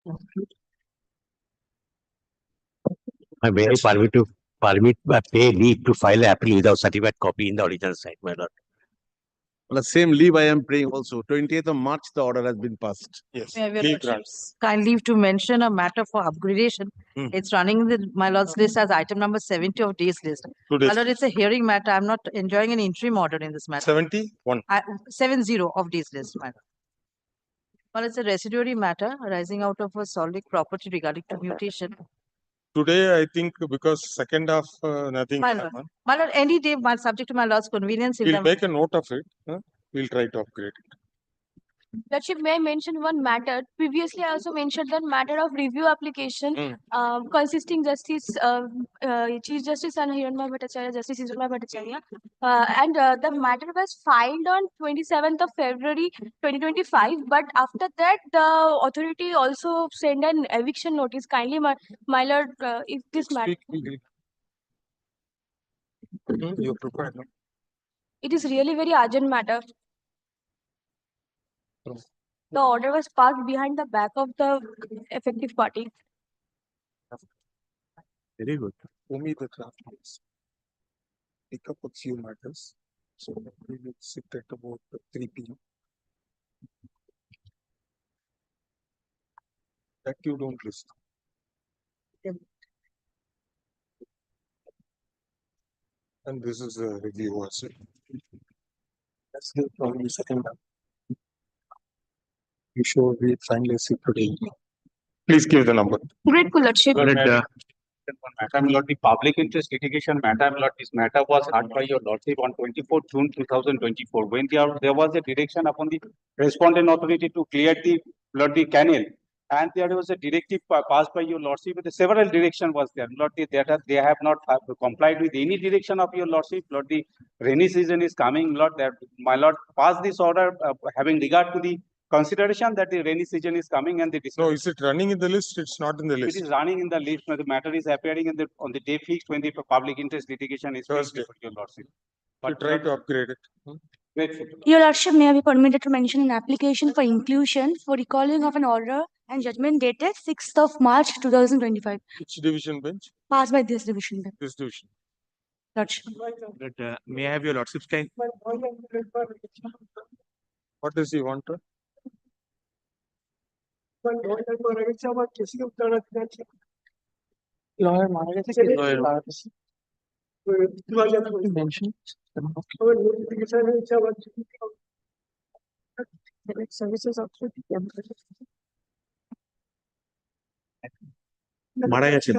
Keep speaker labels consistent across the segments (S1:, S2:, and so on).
S1: May I permit pay leave to file an appeal without certified copy in the original site, my lord.
S2: The same leave I am praying also. 20th of March, the order has been passed.
S3: Yes.
S4: May I have your
S3: Leave
S4: lordships kind leave to mention a matter for upgradation. It's running in my lord's list as item number 70 of day's list.
S3: 2
S4: My
S3: days.
S4: lord, it's a hearing matter. I'm not enjoying an interim order in this matter.
S3: 71.
S4: 70 of day's list, my lord. Well, it's a residuary matter arising out of a solid property regarding to mutation.
S3: Today, I think because second half, nothing
S4: My lord.
S3: happened.
S4: My lord, any day, subject to my lord's convenience. If
S3: We'll
S4: the-
S3: make a note of it. We'll try to upgrade it.
S5: Lordship, may I mention one matter? Previously, I also mentioned that matter of review application consisting Justice Chief Justice and Hiranmay Bhattacharya, Justice Hiranmay Bhattacharya, and the matter was filed on 27th of February 2025. But after that, the authority also sent an eviction notice. Kindly, my lord, if this matter,
S3: Speak. You're prepared. No?
S5: it is really very urgent matter. The order was passed behind the back of the effective party.
S1: Very good.
S3: Show me the draft, please. Pick up a few matters. So we will sit at about 3 p.m. That you don't list. And this is a review also. Let's give probably second one. You sure we finally sit today? Please give the number.
S5: Grateful, Lordship.
S6: Madam Lord, the public interest litigation matter, Lord, this matter was heard by your Lordship on 24th June 2024, when there was a direction upon the respondent authority to clear the canal. And there was a directive passed by your Lordship. The several direction was there. Lord, they have not complied with any direction of your Lordship. Lord, the rainy season is coming. Lord, that my Lord passed this order having regard to the consideration that the rainy season is coming and the
S3: No, is it running in the list? It's not in the
S6: it
S3: list.
S6: is running in the list. The matter is appearing on the day fixed when the public interest litigation is fixed
S3: Thursday.
S6: before your Lordship.
S3: You try to upgrade it.
S6: Grateful.
S5: Your Lordship, may I be permitted to mention an application for inclusion for recalling of an order and judgment dated 6th of March 2025,
S3: Which division bench?
S5: passed by this division bench.
S3: This division.
S5: Lordship.
S1: But may I have your lordship's kind?
S3: What does he want?
S4: mention. Services
S1: মারা গেছেন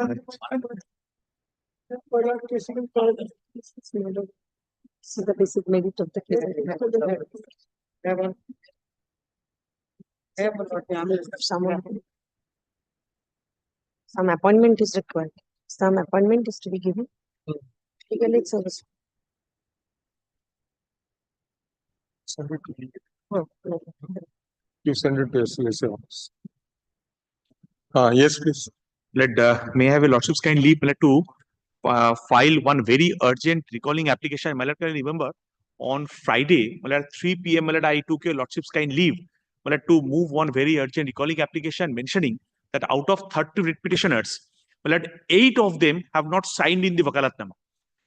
S4: This is the basic merit of the case. Some appointment is required. Some appointment is to be given. Legally, it's service.
S3: Send it to me.
S4: Oh, no.
S3: You send it to SCSA office. Yes, please.
S1: May I have your lordship's kind leave to file one very urgent recalling application. My lord, can you remember on Friday, at 3 p.m. I took your lordship's kind leave to move one very urgent recalling application mentioning that out of 30 writ petitioners, 8 of them have not signed in the Vakalatnama.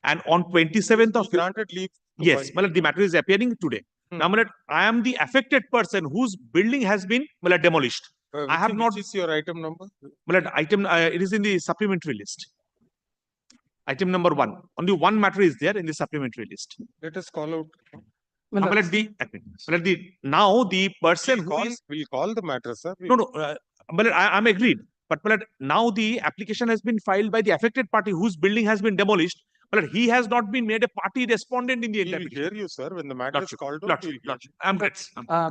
S1: And on 27th of
S3: Granted leave. to
S1: yes,
S3: file.
S1: the matter is appearing today. Now, I am the affected person whose building has been demolished. I have not.
S3: Which is your item number?
S1: Item it is in the supplementary list. Item number 1. Only one matter is there in the supplementary list.
S3: Let us call out.
S1: Now the person who is
S3: We'll call the matter, sir.
S1: no. I'm agreed. But now the application has been filed by the affected party whose building has been demolished. But he has not been made a party respondent in the
S3: We will
S1: application.
S3: hear you, sir. When the matter is called out, we'll hear you.
S1: I'm good.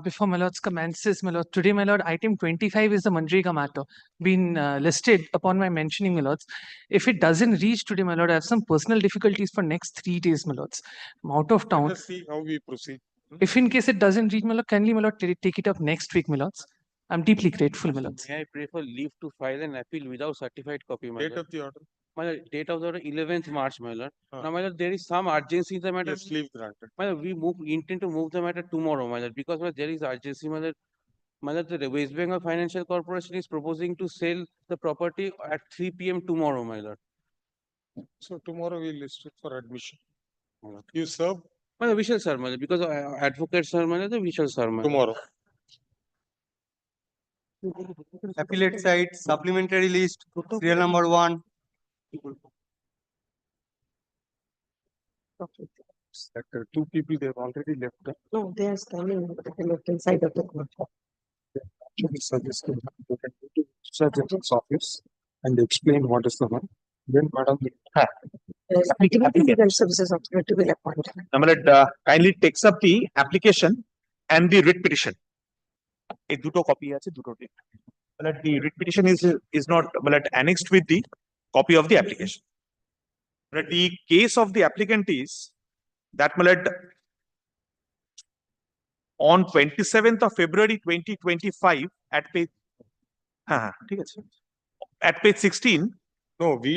S7: Before my lord's commences, my lord, today, my lord, item 25 is the Manrega matter, been listed upon my mentioning, my lords. If it doesn't reach today, my lord, I have some personal difficulties for next 3 days, my lords. I'm out of town.
S3: Let us see how we proceed.
S7: If in case it doesn't reach, my lord, kindly, my lord, take it up next week, my lords. I'm deeply grateful, my lords.
S8: May I pray for leave to file an appeal without certified copy, my
S3: Date
S8: lord?
S3: of the order.
S8: My lord, date of the order 11th March, my lord.
S3: Ah.
S8: Now, my lord, there is some urgency in the matter.
S3: Yes, leave granted.
S8: My lord, we intend to move the matter tomorrow, my lord, because my lord, there is urgency, my lord. my lord, the West Bengal Financial Corporation is proposing to sell the property at 3 PM tomorrow, my lord.
S3: So tomorrow we list it for admission.
S8: My lord.
S3: You serve
S8: My lord, we shall serve, my lord, because advocates are, my lord, we shall serve, my lord.
S3: tomorrow.
S9: Appellate side, supplementary list, serial number 1.
S3: That two people, they have already left.
S10: No, they are standing at the left hand side of the court.
S3: Actually suggested you can go to Surgeon's office and explain what is the one. Then madam will
S10: Legal services officer to be appointed.
S1: Now, my lord, kindly takes up the application and the writ petition. এই দুটো copy আছে দুটোতে। My lord, the writ petition is not, my lord, annexed with the copy of the application. My lord, the case of the applicant is that, my lord, on 27th of February 2025 at page ঠিক আছে, at page 16,
S3: No, we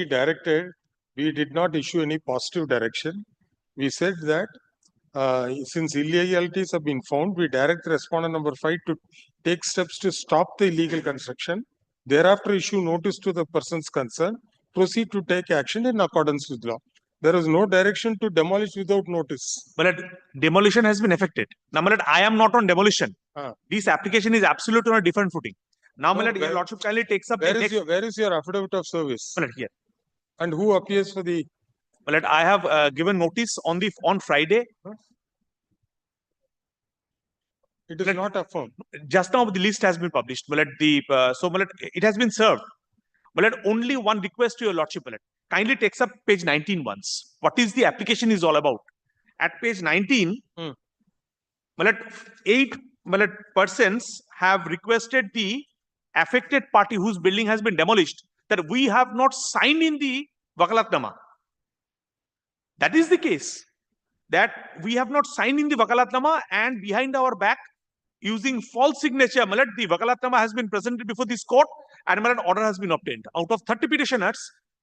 S3: did not issue any positive direction. We said that since illegalities have been found, we direct respondent number 5 to take steps to stop the illegal construction. Thereafter, issue notice to the persons concerned, proceed to take action in accordance with law. There is no direction to demolish without notice.
S1: my lord, demolition has been effected. Now, my lord, I am not on demolition.
S3: Ah.
S1: This application is absolutely on a different footing. Now, my
S3: No,
S1: lord, your
S3: where-
S1: lordship kindly takes up the next,
S3: Where is your affidavit of service?
S1: my lord, here.
S3: And who appears for the,
S1: My lord, I have given notice on Friday.
S3: it is
S1: Let-
S3: not affirmed.
S1: Just now the list has been published. My lord, so my lord, it has been served. My lord, only one request to your lordship, my lord. Kindly takes up page 19 once. What is the application is all about? At page 19,
S3: Hmm.
S1: my lord, 8 my lord, persons have requested the affected party whose building has been demolished that we have not signed in the Vakalatnama. That is the case. That we have not signed in the Vakalatnama and behind our back, using false signature, my lord, the Vakalatnama has been presented before this court and my lord, order has been obtained. Out of 30 petitioners,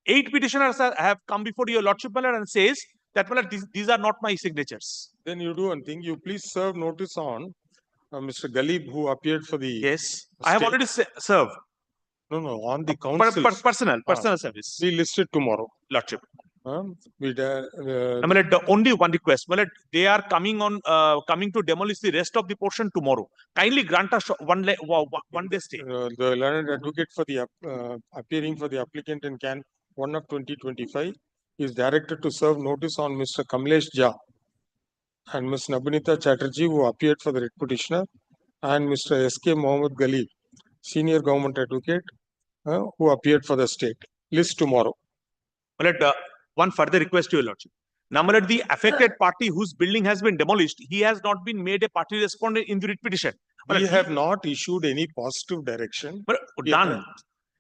S1: 8 petitioners have come before your lordship, my lord, and says that, my lord, these are not my signatures.
S3: Then you do one thing, you please serve notice on Mr. Galib who appeared for the,
S1: Yes, I have
S3: State-
S1: already served.
S3: no, on the council.
S1: Personal service,
S3: We list it tomorrow.
S1: lordship.
S3: We,
S1: My lord, the only one request, my lord, they are coming to demolish the rest of the portion tomorrow. Kindly grant us one day stay.
S3: the learned advocate for the appearing for the applicant in Can 1 of 2025 is directed to serve notice on Mr. Kamlesh Jha and Ms. Nabinita Chatterjee who appeared for the writ petitioner and Mr. S.K. Mohammed Galib, senior government advocate who appeared for the state. List tomorrow.
S1: My lord, one further request to your lordship. Now, my lord, the affected party whose building has been demolished, he has not been made a party respondent in the writ petition. My
S3: We
S1: lord,
S3: have not issued any positive direction.
S1: but
S3: We
S1: done.
S3: have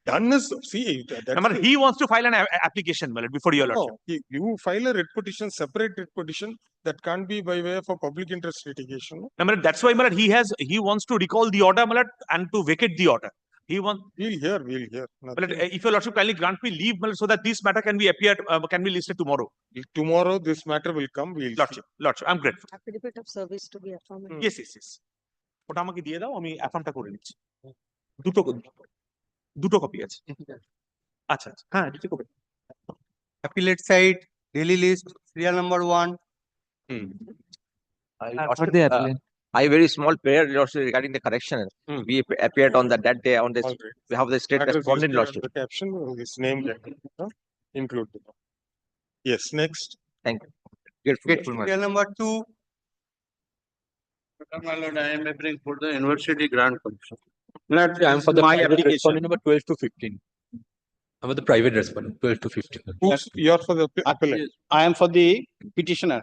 S3: Done is, see,
S1: Now, my lord, he wants to file an application, my lord, before your lordship.
S3: No, you file a writ petition, separate writ petition that can't be by way of a public interest litigation.
S1: Now, my lord, that's why, my lord, he wants to recall the order, my lord, and to vacate the order. He wants,
S3: We'll hear.
S1: my lord,
S3: Nothing.
S1: if your lordship kindly grant me leave, my lord, so that this matter can be listed tomorrow.
S3: Tomorrow, this matter will come, we'll see.
S1: Lordship, I'm grateful.
S10: Affidavit of service to be affirmed.
S1: Yes. ওটা আমাকে দিয়ে দাও, আমি অ্যাফার্মটা করে নিচ্ছি। দুটো copy আছে। আচ্ছা, হ্যাঁ, দুটো copy.
S9: Appellate side, daily list, serial number 1.
S7: For the applicant.
S11: I very small prayer lordship regarding the correction. We appeared on that day on this.
S3: All right.
S11: We have the state
S3: Address is
S11: respondent
S3: there on
S11: lordship.
S3: the caption, his name included. Yes, next.
S11: Grateful much.
S9: Serial number 2.
S8: My lord, I am appearing for the university grant commission.
S12: I am for the
S8: My
S12: private
S8: application.
S12: respondent number 12 to 15. I'm for the private respondent, 12 to 15.
S3: You're for the appellate.
S6: I am for the petitioner,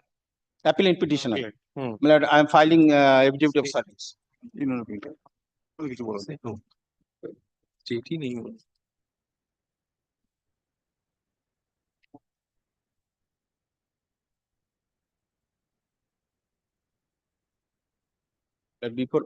S6: appellant petitioner.
S3: Appellate.
S6: My lord, I am filing affidavit of service.
S12: चिट्ठी नहीं हो
S6: Before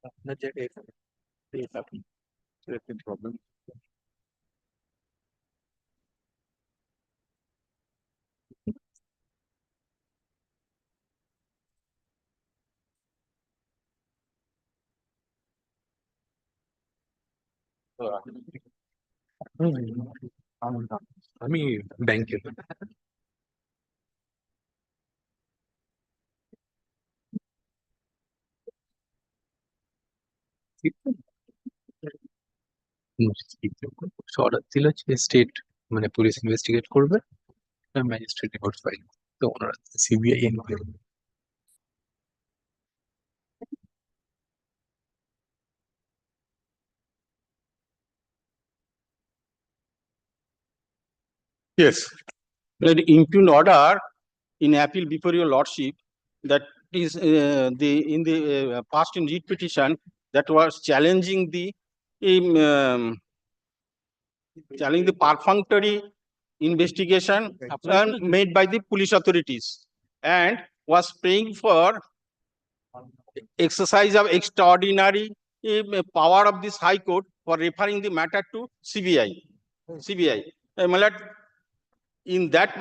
S12: अपना jet एक
S2: problem.
S12: আমি ব্যাংকে order দিল যে state মানে পুলিশ ইনভেস্টিগেট করবে, ম্যাজিস্ট্রেট রিপোর্ট ফাইল, তো ওনারা CBI enquiry.
S3: Yes.
S13: The impugned order in appeal before your lordship, that is in the past in writ petition that was challenging the perfunctory investigation made by the police authorities, and was praying for exercise of extraordinary power of this High Court for referring the matter to CBI. My lord, in that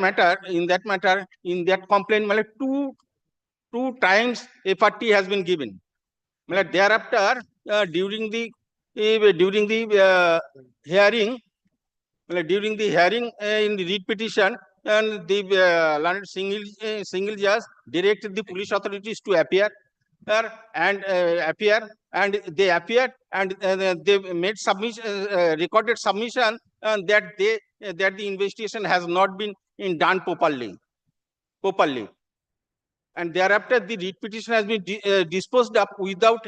S13: complaint, my lord, two times FRT has been given. My lord, thereafter, during the hearing, in the writ petition, and the learned single judge directed the police authorities to appear, and they appeared, and they made submission, recorded submission, that the investigation has not been done properly. And thereafter, the writ petition has been disposed of without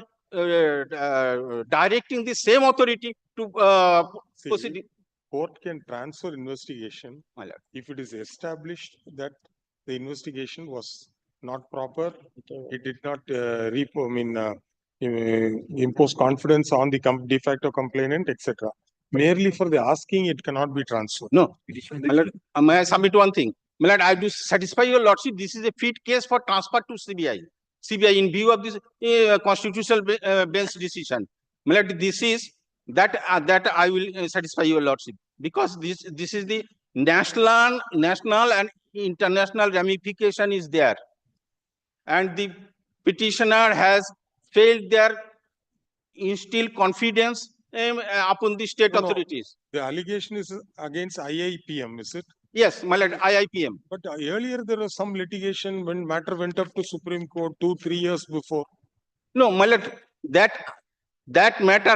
S13: directing the same authority to proceed.
S3: Court can transfer investigation if it is established that the investigation was not proper, it did not impose confidence on the de facto complainant, etc. Merely for the asking, it cannot be transferred.
S13: No, my lord, may I submit one thing? My lord, I do satisfy your lordship, this is a fit case for transfer to CBI. In view of this constitutional bench decision. My lord, this is that I will satisfy your lordship, because this is the national and international ramification is there, and the petitioner has failed their instill confidence upon the state authorities.
S3: The allegation is against IIPM, is it?
S13: Yes, my lord, IIPM.
S3: But earlier there was some litigation when matter went up to Supreme Court 2-3 years before.
S13: No, my lord, that matter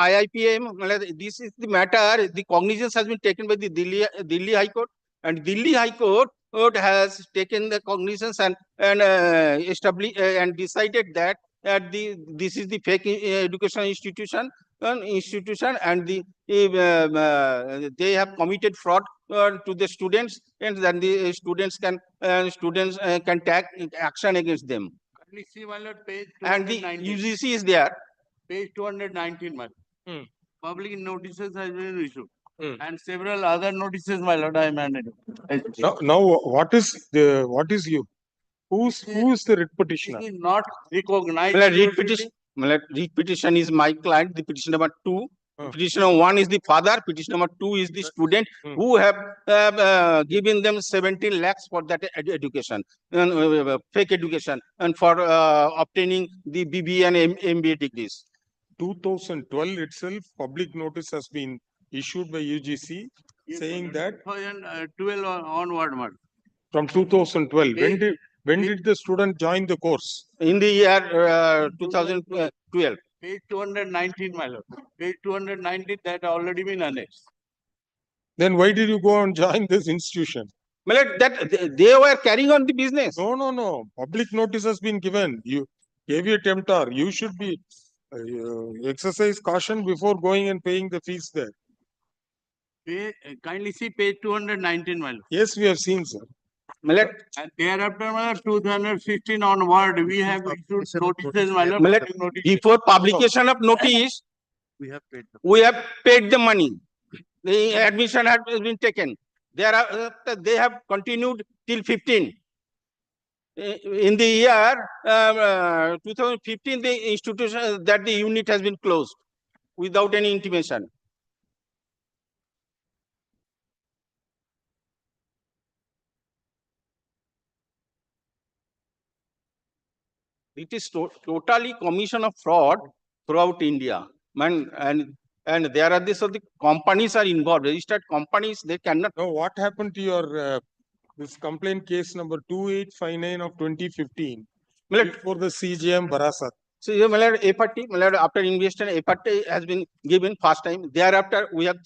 S13: IIPM, my lord, this is the matter, the cognizance has been taken by the Delhi High Court, and Delhi High Court has taken the cognizance and established and decided that this is the fake education institution, and they have committed fraud to the students, and then the students can take action against them.
S14: See, my lord, page
S13: And the
S14: 219.
S13: UGC is there.
S14: Page 219, my lord. Public notices has been issued.
S3: Hmm.
S14: And several other notices, my lord, I amended.
S3: Now what is you? Who is the writ petitioner?
S14: It is not recognized.
S13: My lord, writ petition is my client, the petition number 2. Petitioner 1 is the father, petition number 2 is the student, who have given them 17 lakhs for that education, fake education, and for obtaining the BBA and MBA degrees.
S3: 2012 itself, public notice has been issued by UGC saying that
S14: 2012 onward, madam.
S3: from 2012, when did the student join the course?
S13: In the year 2012.
S14: Page 219, my lord. Page 219, that already been annexed.
S3: Then why did you go and join this institution?
S13: My lord, that they were carrying on the business.
S3: No. Public notice has been given. You gave a tempter. You should be exercise caution before going and paying the fees there.
S14: Kindly see page 219, my lord.
S3: Yes, we have seen, sir.
S13: My lord,
S14: And thereafter, my lord, 2015 onward, we have issued notices, my lord.
S13: my lord, before publication of notice, we have paid the money. The admission has been taken. They have continued till 15. In the year 2015, the institution that the unit has been closed. without any intimation. It is totally commission of fraud throughout India. And there are this, so the companies are involved, registered companies, they cannot.
S3: Now, what happened to your this complaint case number 2859 of 2015 before the CJM Barasat?
S13: So, after investigation, a party has been given first time. Thereafter, we have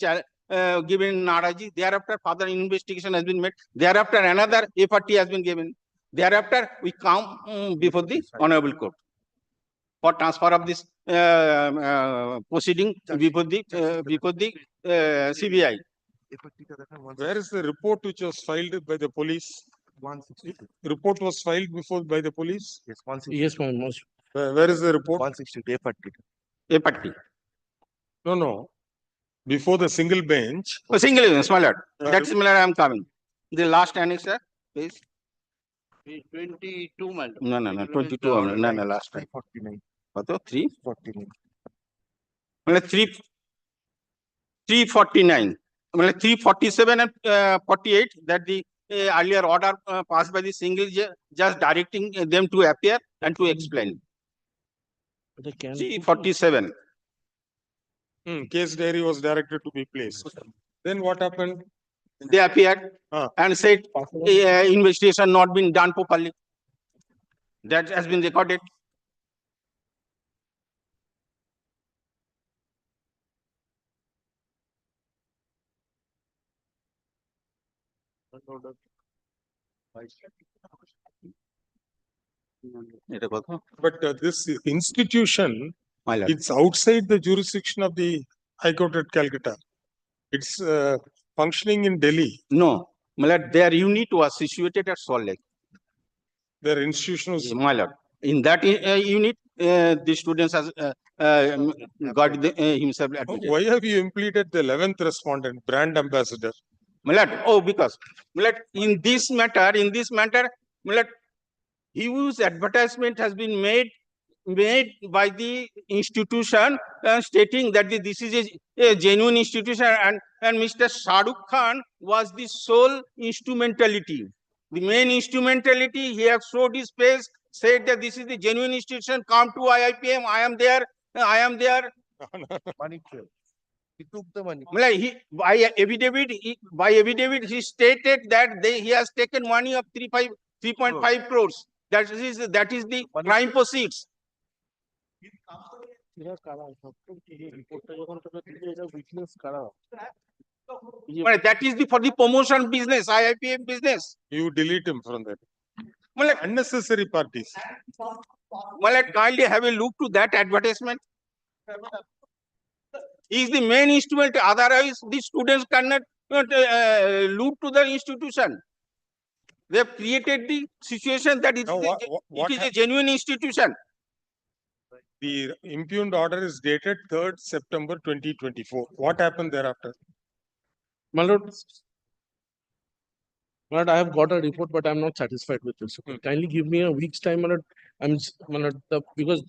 S13: given Naraji. Thereafter, further investigation has been made. Thereafter, another a party has been given. Thereafter, we come before the Honorable Court for transfer of this proceeding before the CBI.
S3: Where is the report which was filed by the police? 162. Report was filed before by the police?
S9: Yes, 162. Yes, ma'am.
S3: Where is the report?
S9: 162,
S13: A party.
S3: No. Before the single bench.
S13: Oh, single bench, my lord. That's similar. I am coming. The last annexure, please.
S14: 22, madam.
S13: No, 22. No, last time.
S9: 349.
S13: What? 349. 349. 347 and 48. That the earlier order passed by the single just directing them to appear and to explain. 347.
S3: Case diary was directed to be placed. Then what happened?
S13: They appeared and said investigation not been done properly. That has been recorded.
S3: But this institution, it's outside the jurisdiction of the High Court at Calcutta. It's functioning in Delhi.
S13: No, their unit was situated at Salt Lake.
S3: Their institution was.
S13: In that unit, the students has got himself admitted.
S3: Why have you implemented the 11th respondent, brand ambassador?
S13: Because in this matter, huge advertisement has been made by the institution stating that this is a genuine institution, and Mr. Shah Rukh Khan was the sole instrumentality. The main instrumentality, he has showed his face, said that this is the genuine institution, come to IIPM, I am there.
S9: Money trail. He took the money.
S13: By affidavit, he stated that he has taken money of 3.5 crores. That is the crime proceeds. That is for the promotion business, IIPM business.
S3: You delete him from that. Unnecessary parties.
S13: Kindly have a look to that advertisement. He is the main instrument. Otherwise, the students cannot look to the institution. They have created the situation that it is a genuine institution.
S3: The impugned order is dated 3rd September 2024. What happened thereafter?
S9: My lord, I have got a report, but I'm not satisfied with it. So kindly give me a week's time, my lord. Because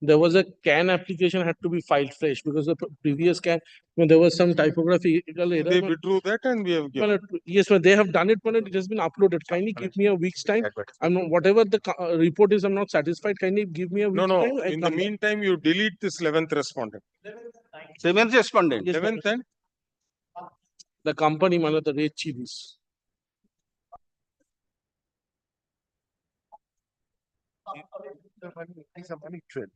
S9: there was a CAN application had to be filed fresh because the previous CAN, there was some typographical error.
S3: They withdrew that and we have given.
S9: Yes, they have done it, but it has been uploaded. Kindly give me a week's time. Whatever the report is, I'm not satisfied. Kindly give me a week's time.
S3: In the meantime, you delete this 11th respondent.
S13: 7th respondent.
S3: 11th and?
S9: The company, the rate chiefs.
S13: Money trail.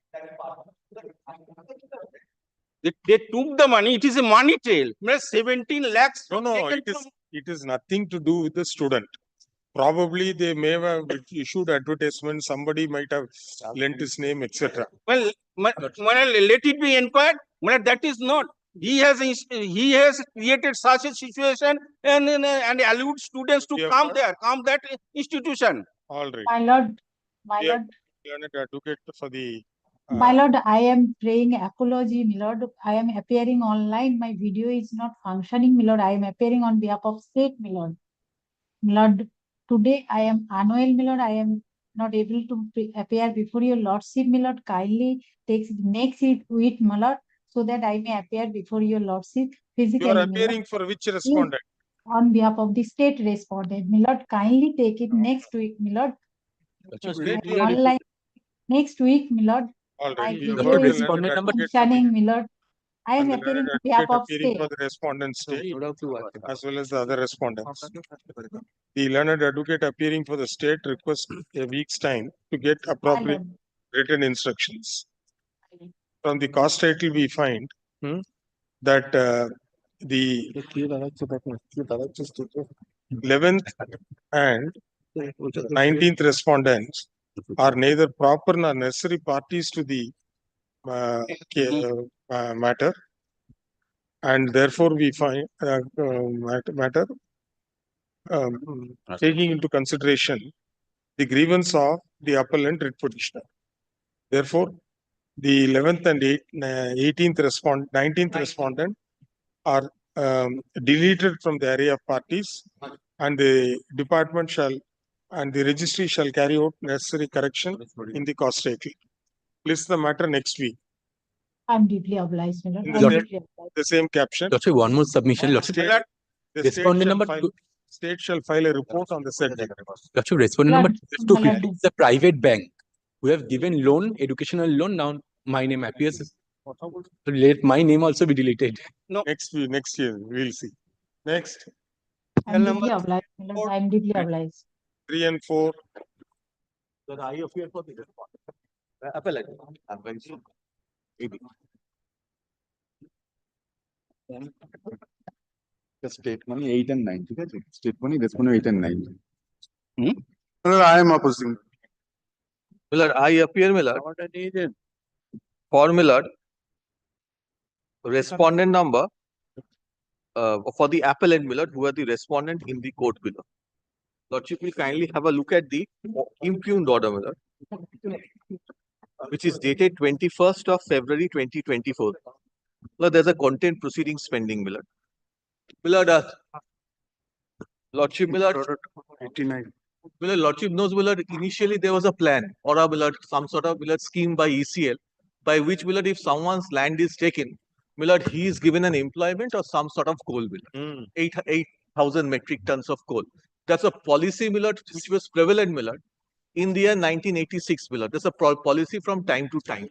S13: They took the money. It is a money trail. 17 lakhs.
S3: No. It is nothing to do with the student. Probably they may have issued advertisement. Somebody might have lent his name, etc.
S13: Well, let it be inquired. That is not. He has created such a situation and allowed students to come there, come that institution.
S3: All right.
S15: My lord.
S3: Learned advocate for the.
S15: My lord, I am praying apology, my lord. I am appearing online. My video is not functioning, my lord. I am appearing on behalf of state, my lord. My lord, today I am unwell, my lord. I am not able to appear before your lordship, my lord. Kindly takes next it with, my lord. so that I may appear before your lordship
S3: You
S15: physically,
S3: are
S15: my lord.
S3: appearing for which respondent?
S15: On behalf of the state respondent, my lord, kindly take it next week, my lord. Online next week, my lord.
S3: All
S15: My
S3: right. We have
S15: video
S3: got the
S15: is
S3: learned advocate
S15: functioning, my lord. I am
S3: and the
S15: appearing
S3: learned
S15: on behalf
S3: advocate
S15: of
S3: appearing
S15: state.
S3: for the respondent state as well as the other respondents. The learned advocate appearing for the state requests a week's time to get
S15: My
S3: appropriate
S15: lord.
S3: written instructions. From the cost title, we find that the 11th and 19th respondents are neither proper nor necessary parties to the matter, and therefore we find matter taking into consideration the grievance of the appellant writ petitioner. Therefore, the 11th and 19th respondent are deleted from the array of parties, and the department shall and the registry shall carry out necessary correction in the cost title. List the matter next week.
S15: I'm deeply obliged, my lord.
S3: In
S15: I'm
S3: the
S15: deeply obliged.
S3: the same caption.
S12: Lordship, one more submission. Lordship,
S3: The
S12: respondent
S3: state shall file a report on the subject.
S12: Lordship, respondent
S15: Lord,
S12: number
S15: my lord
S12: 250 is a private bank who have given loan, educational loan. Now my name appears. Let my name also be deleted.
S3: No. Next year, we'll see. Next,
S15: I'm deeply obliged, my lord. I'm deeply obliged.
S3: 3 and 4.
S1: I appear for the respondent. Appellant. I'm very sure. Maybe.
S2: State money 8 and 9. State money, this money 8 and 9. I am opposing.
S11: Millard, I appear, Millard. For Millard, respondent number for the appellant, Millard, who are the respondent in the court below. Lordship, will kindly have a look at the impugned order, Millard, which is dated 21st of February 2024. Millard, there's a content proceedings pending, Millard. Millard, Lordship, Millard,
S2: 89.
S11: Millard, Lordship knows, Millard, initially there was a plan or a Millard, some sort of Millard scheme by ECL, by which Millard, if someone's land is taken, Millard, he is given an employment or some sort of coal, Millard. 8,000 metric tons of coal. That's a policy, Millard, which was prevalent, Millard, in the year 1986, Millard. That's a policy from time to time.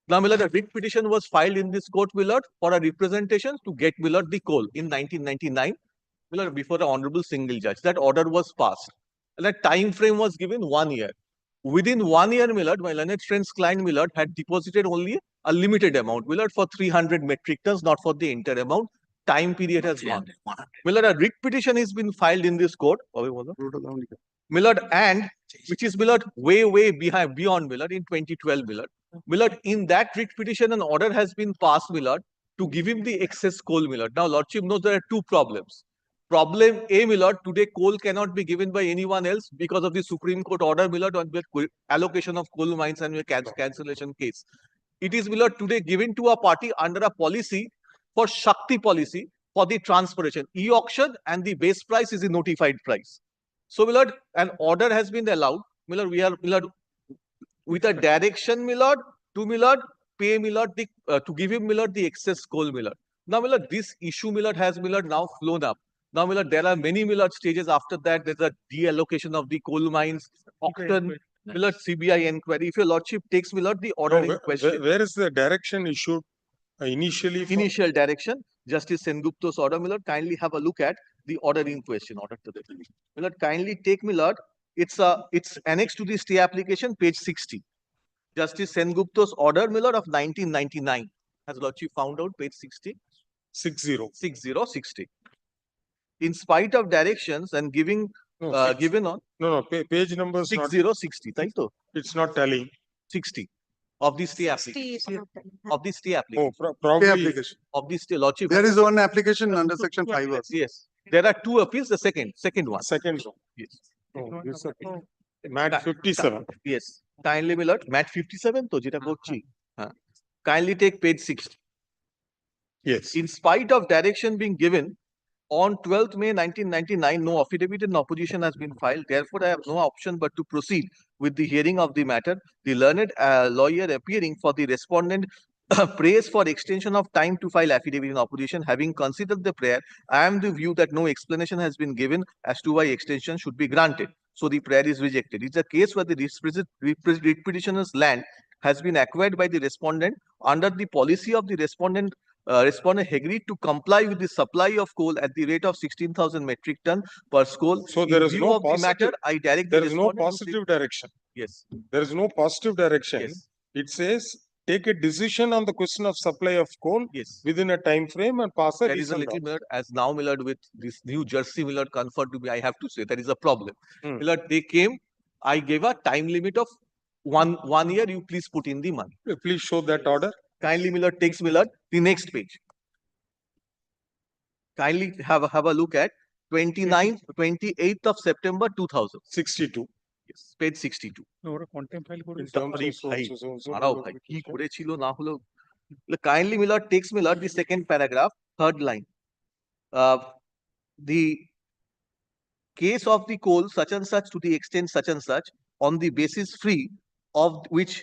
S11: Now, Millard, a writ petition was filed in this court, Millard, for a representation to get Millard the coal in 1999, Millard, before the honorable single judge. That order was passed. And that time frame was given 1 year. Within 1 year, Millard, my learned friend's client, Millard, had deposited only a limited amount, Millard, for 300 metric tons, not for the entire amount. Time period has gone. Millard, a writ petition has been filed in this court. Millard, and which is Millard way beyond Millard in 2012, Millard. Millard, in that writ petition, an order has been passed, Millard, to give him the excess coal, Millard. Now, Lordship knows there are two problems. Problem A, Millard, today coal cannot be given by anyone else because of the Supreme Court order, Millard, on the allocation of coal mines and cancellation case. It is, Millard, today given to a party under a policy for Shakti policy for the transportation. E-auction and the base price is the notified price. So, Millard, an order has been allowed. Millard, we are, Millard, with a direction, Millard, to Millard, pay Millard, to give him, Millard, the excess coal, Millard. Now, Millard, this issue, Millard, has, Millard, now flown up. Now, Millard, there are many, Millard, stages after that. There's a de-allocation of the coal mines, auction, Millard, CBI inquiry. If your Lordship takes, Millard, the order in question.
S3: Where is the direction issued initially?
S11: Initial direction, Justice Sengupta's order, Millard, kindly have a look at the order in question, order to the Millard, kindly take, Millard, it's annexed to the stay application, page 60. Justice Sengupta's order, Millard, of 1999. Has Lordship found out, page 60? 60. In spite of directions and giving given on
S3: page number
S11: 60, right?
S3: It's not telling
S11: 60 of the stay application. Of the stay application.
S3: Probably
S11: of the stay, Lordship.
S2: There is one application under section 5.
S11: Yes. There are two appeals. The second one.
S3: Yes. Mat 57.
S11: Yes. Kindly, Millard. Mat 57. To jeta kochi. Kindly take page 60.
S3: Yes.
S11: In spite of direction being given, on 12th May 1999, no affidavit in opposition has been filed. Therefore, I have no option but to proceed with the hearing of the matter. The learned lawyer appearing for the respondent prays for extension of time to file affidavit in opposition. Having considered the prayer, I am the view that no explanation has been given as to why extension should be granted. So the prayer is rejected. It's a case where the writ petitioner's land has been acquired by the respondent under the policy of the respondent. Respondent agreed to comply with the supply of coal at the rate of 16,000 metric ton per coal.
S3: So
S11: In
S3: there is
S11: view
S3: no
S11: of the matter,
S3: positive,
S11: I direct
S3: there
S11: the
S3: is no
S11: respondent to
S3: positive direction.
S11: Yes.
S3: There is no positive direction.
S11: Yes.
S3: It says take a decision on the question of supply of coal
S11: Yes.
S3: within a time frame and pass a
S11: There is a
S3: recent
S11: little
S3: order.
S11: Millard, as now Millard with this New Jersey Millard conferred to me, I have to say, there is a problem. Millard, they came, I gave a time limit of one year, you please put in the money.
S3: Please show that order.
S11: Kindly Millard takes Millard, the next page. Kindly have a look at 28th of September 2000.
S3: 62.
S11: Yes, page 62.
S3: In terms
S11: Sorry,
S3: of
S11: bhai,
S3: sources also
S11: মারাও ভাই, কি করেছিল না হলো। Kindly Millard takes Millard, the second paragraph, third line. The case of the coal such and such to the extent such and such on the basis free of which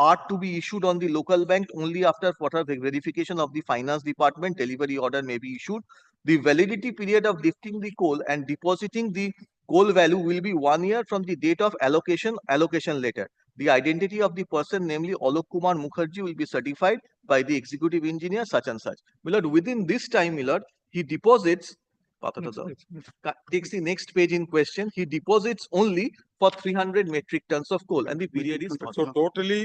S11: are to be issued on the local bank only after further verification of the finance department, delivery order may be issued. The validity period of lifting the coal and depositing the coal value will be 1 year from the date of allocation letter. The identity of the person, namely Alok Kumar Mukherjee, will be certified by the executive engineer such and such. Millard, within this time, Millard, he deposits takes the next page in question. He deposits only for 300 metric tons of coal, and the period is
S3: So totally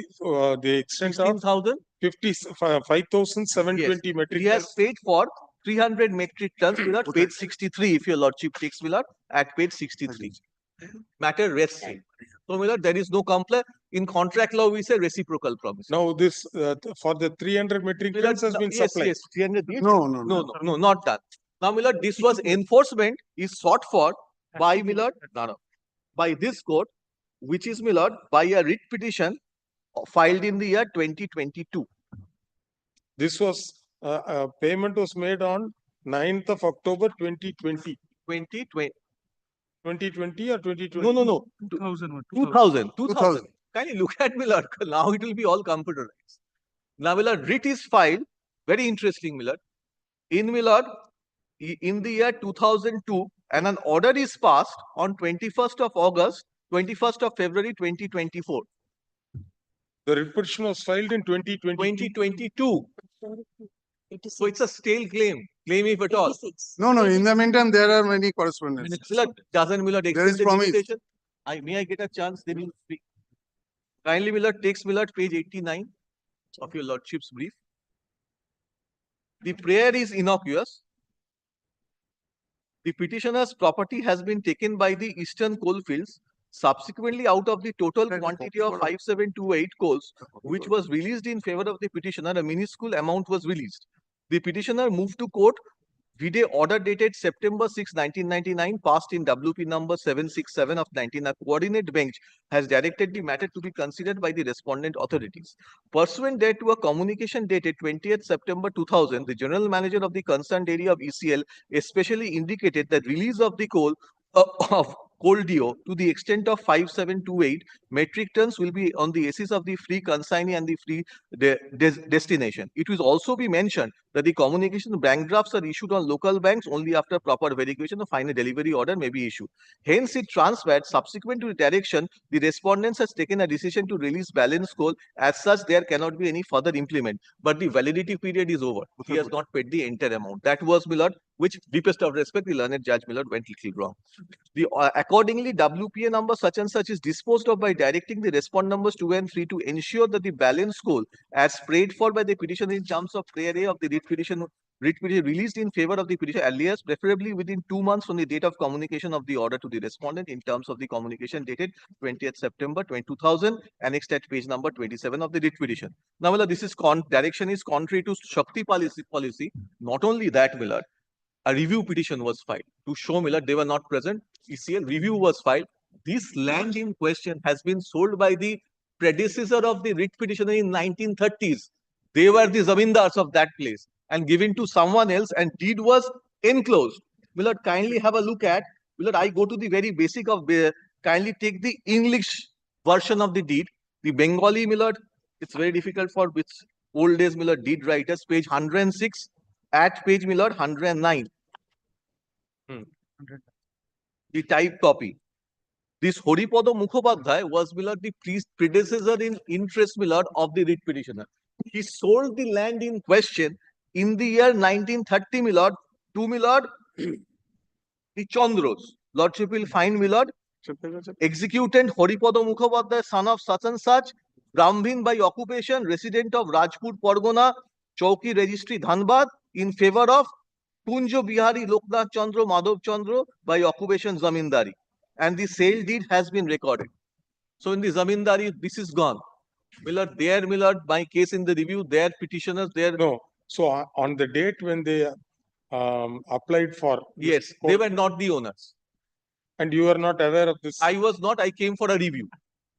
S3: the extent of
S11: 16,000.
S3: 5,720 metric
S11: He has
S3: tons.
S11: paid for 300 metric tons. Millard, page 63. If your lordship takes Millard, at page 63. Matter rests. So Millard, there is no complaint. In contract law, we say reciprocal promise.
S3: Now this for the 300 metric tons has been supplied.
S11: Yes, 300.
S2: No,
S11: No, not done. Now, Millard, this was enforcement is sought for by Millard, by this court, which is Millard, by a writ petition filed in the year 2022.
S3: This was payment was made on 9th of October 2020. 2020 or 2020?
S11: No. 2000. Kindly look at Millard. Now it will be all computerized. Now, Millard, writ is filed. Very interesting, Millard. In Millard, in the year 2002, and an order is passed on 21st of August, 21st of February 2024.
S3: The writ petition was filed in
S11: 2022. So it's a stale claim if at all.
S2: No, in the meantime, there are many correspondences.
S11: Doesn't Millard
S2: There is
S11: extend the
S2: promise.
S11: limitation? May I get a chance? Then you speak. Kindly Millard takes Millard page 89 of your lordship's brief. The prayer is innocuous. The petitioner's property has been taken by the eastern coalfields. Subsequently, out of the total quantity of 5728 coals, which was released in favor of the petitioner, a minuscule amount was released. The petitioner moved to court. Vide order dated September 6, 1999, passed in WP number 767 of 19. A coordinate bench has directed the matter to be considered by the respondent authorities. Pursuant thereto, a communication dated 20th September 2000, the general manager of the concerned area of ECL especially indicated that release of the coal of coal deo to the extent of 5728 metric tons will be on the basis of the free consignee and the free destination. It will also be mentioned that the communication bank drafts are issued on local banks only after proper verification of final delivery order may be issued. Hence, it transferred subsequent to the direction, the respondents has taken a decision to release balance coal. As such, there cannot be any further implement. But the validity period is over. He has not paid the entire amount. That was Millard, which deepest of respect, the learned Judge Millard went little wrong. Accordingly, WPA number such and such is disposed of by directing the respond numbers 2 and 3 to ensure that the balance coal as prayed for by the petitioner in terms of prayer A of the writ petition released in favor of the petitioner earliest, preferably within 2 months from the date of communication of the order to the respondent in terms of the communication dated 20th September 2000, annexed at page number 27 of the writ petition. Now, Millard, this is direction is contrary to Shakti policy. Not only that, Millard, a review petition was filed to show Millard they were not present. ECL review was filed. This land in question has been sold by the predecessor of the writ petitioner in 1930s. They were the zamindars of that place and given to someone else, and deed was enclosed. Millard, kindly have a look at, Millard, I go to the very basic of, kindly take the English version of the deed. The Bengali, Millard, it's very difficult for which old days, my lord, deed writers, page 106, at page, my lord, 109. The type copy. This Horipada Mukhopadhyay was, my lord, the predecessor in interest, my lord, of the writ petitioner. He sold the land in question in the year 1930, my lord, to, my lord, the Chandros. Lordship will find, my lord, executant Horipada Mukhopadhyay, son of such and such, Brahmin by occupation, resident of Rajput Pargona, Chowki Registry, Dhanbad, in favor of Kunjo Bihari Loknath Chandra Madhav Chandra by occupation Zamindari. And the sale deed has been recorded. So in the Zamindari, this is gone. Millard, there, Millard, my case in the review, their petitioners, their.
S3: No. So on the date when they applied for.
S11: Yes, they were not the owners.
S3: And you were not aware of this?
S11: I was not, I came for a review.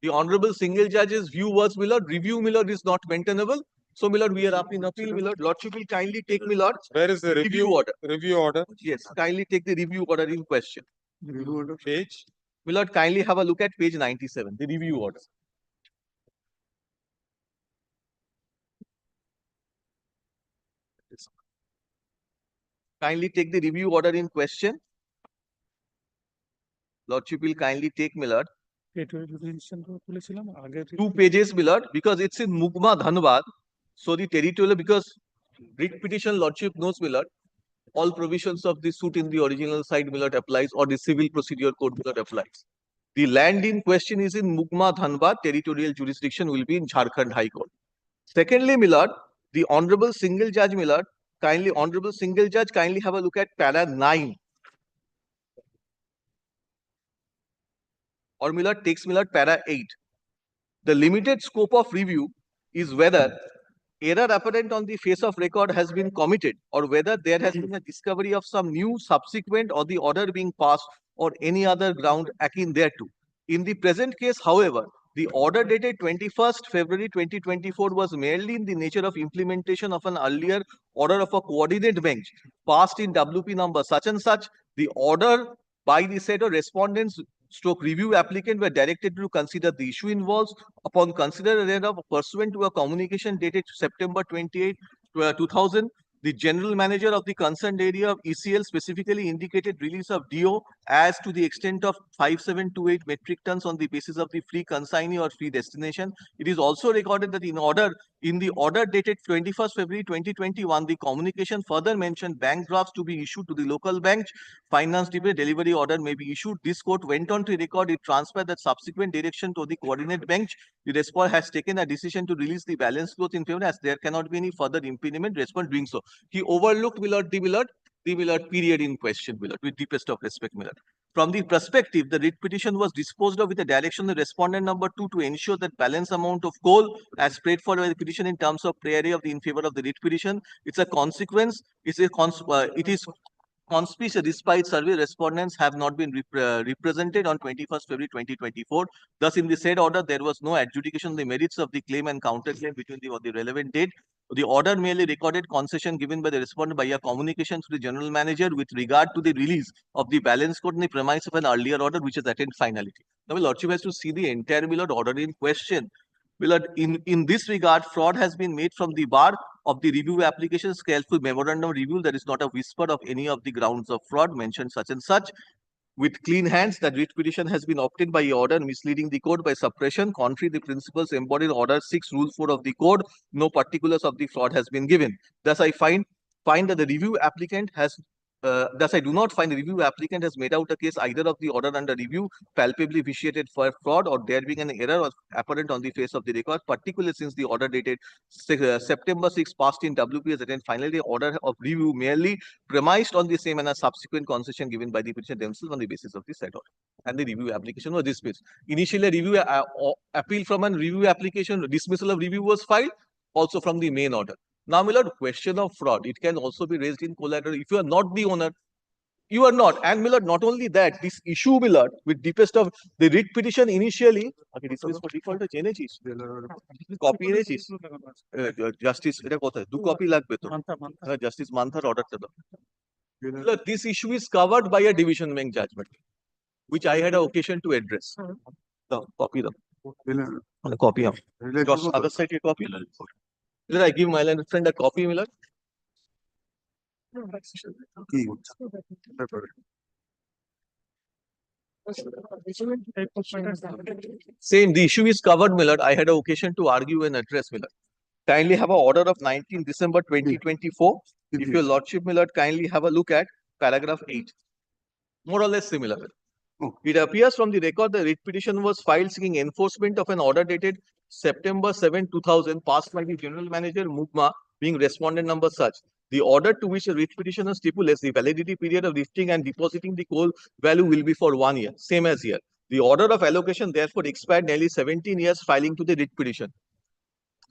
S11: The Honorable Single Judge's view was, Millard, review, Millard, is not maintainable. So, Millard, we are up in appeal, Millard. Lordship will kindly take, Millard.
S3: Where is the
S11: review order?
S3: Review order?
S11: Yes, kindly take the review order in question.
S3: Review order page?
S11: Millard, kindly have a look at page 97, the review order. Kindly take the review order in question. Lordship will kindly take, Millard. 2 pages, Millard, because it's in Mugma, Dhanbad. So the territorial, because writ petition, Lordship knows, Millard, all provisions of the suit in the original side, Millard, applies, or the civil procedure code, Millard, applies. The land in question is in Mugma, Dhanbad. Territorial jurisdiction will be in Jharkhand High Court. Secondly, Millard, the Honorable Single Judge, Millard, kindly, Honorable Single Judge, kindly have a look at para 9. Or Millard takes, Millard, para 8. The limited scope of review is whether error apparent on the face of record has been committed, or whether there has been a discovery of some new subsequent or the order being passed or any other ground akin thereto. In the present case, however, the order dated 21st February 2024 was merely in the nature of implementation of an earlier order of a coordinate bench passed in WP number such and such. The order by the said or respondents stroke review applicant were directed to consider the issue involves. Upon consideration thereof, pursuant to a communication dated September 28, 2000, the general manager of the concerned area of ECL specifically indicated release of DO as to the extent of 5728 metric tons on the basis of the free consignee or free destination. It is also recorded that in the order dated 21st February 2021, the communication further mentioned bank drafts to be issued to the local bank. Finance delivery order may be issued. This court went on to record it transferred that subsequent direction to the coordinate bench. The respondent has taken a decision to release the balance cloth in favor as there cannot be any further impediment. Respondent doing so. He overlooked the Millard period in question, Millard, with deepest of respect, Millard. From the perspective, the writ petition was disposed of with the direction of the respondent number 2 to ensure that balance amount of coal as prayed for by the petition in terms of priority of the in favor of the writ petition. It's a consequence. It is conspicuous despite survey respondents have not been represented on 21st February 2024. Thus, in the said order, there was no adjudication of the merits of the claim and counterclaim between the relevant date. The order merely recorded concession given by the respondent by a communication to the general manager with regard to the release of the balance code in the premise of an earlier order which has attained finality. Now, Lordship has to see the entire Millard order in question. Millard, in this regard, fraud has been made from the bar of the review application skillful memorandum review. There is not a whisper of any of the grounds of fraud mentioned such and such. With clean hands, that writ petition has been obtained by order misleading the code by suppression, contrary to the principles embodied in Order 6, Rule 4 of the code. No particulars of the fraud has been given. Thus, I find that the review applicant has. Thus, I do not find the review applicant has made out a case either of the order under review palpably vitiated for fraud or there being an error or apparent on the face of the record, particularly since the order dated September 6 passed in WP has attained finally the order of review merely premised on the same and a subsequent concession given by the petitioner themselves on the basis of the said order. And the review application was dismissed. Initially, a review appeal from a review application, dismissal of review was filed also from the main order. Now, Millard, question of fraud, it can also be raised in collateral. If you are not the owner, you are not. And Millard, not only that, this issue, Millard, with deepest of the writ petition initially, copy justice, do copy justice Manthar order. Millard, this issue is covered by a division bench judgment, which I had an occasion to address. The copy them. Copy. Other side, copy. Will I give my friend a copy, Miller? Same, the issue is covered, Miller. I had an occasion to argue and address, Miller. Kindly have an order of 19 December 2024. If your lordship, Miller, kindly have a look at paragraph 8. More or less similar. It appears from the record the writ petition was filed seeking enforcement of an order dated September 7, 2000, passed by the General Manager Mugma, being respondent number such. The order to which a writ petitioner stipulates the validity period of lifting and depositing the coal value will be for 1 year, same as here. The order of allocation therefore expired nearly 17 years filing to the writ petition.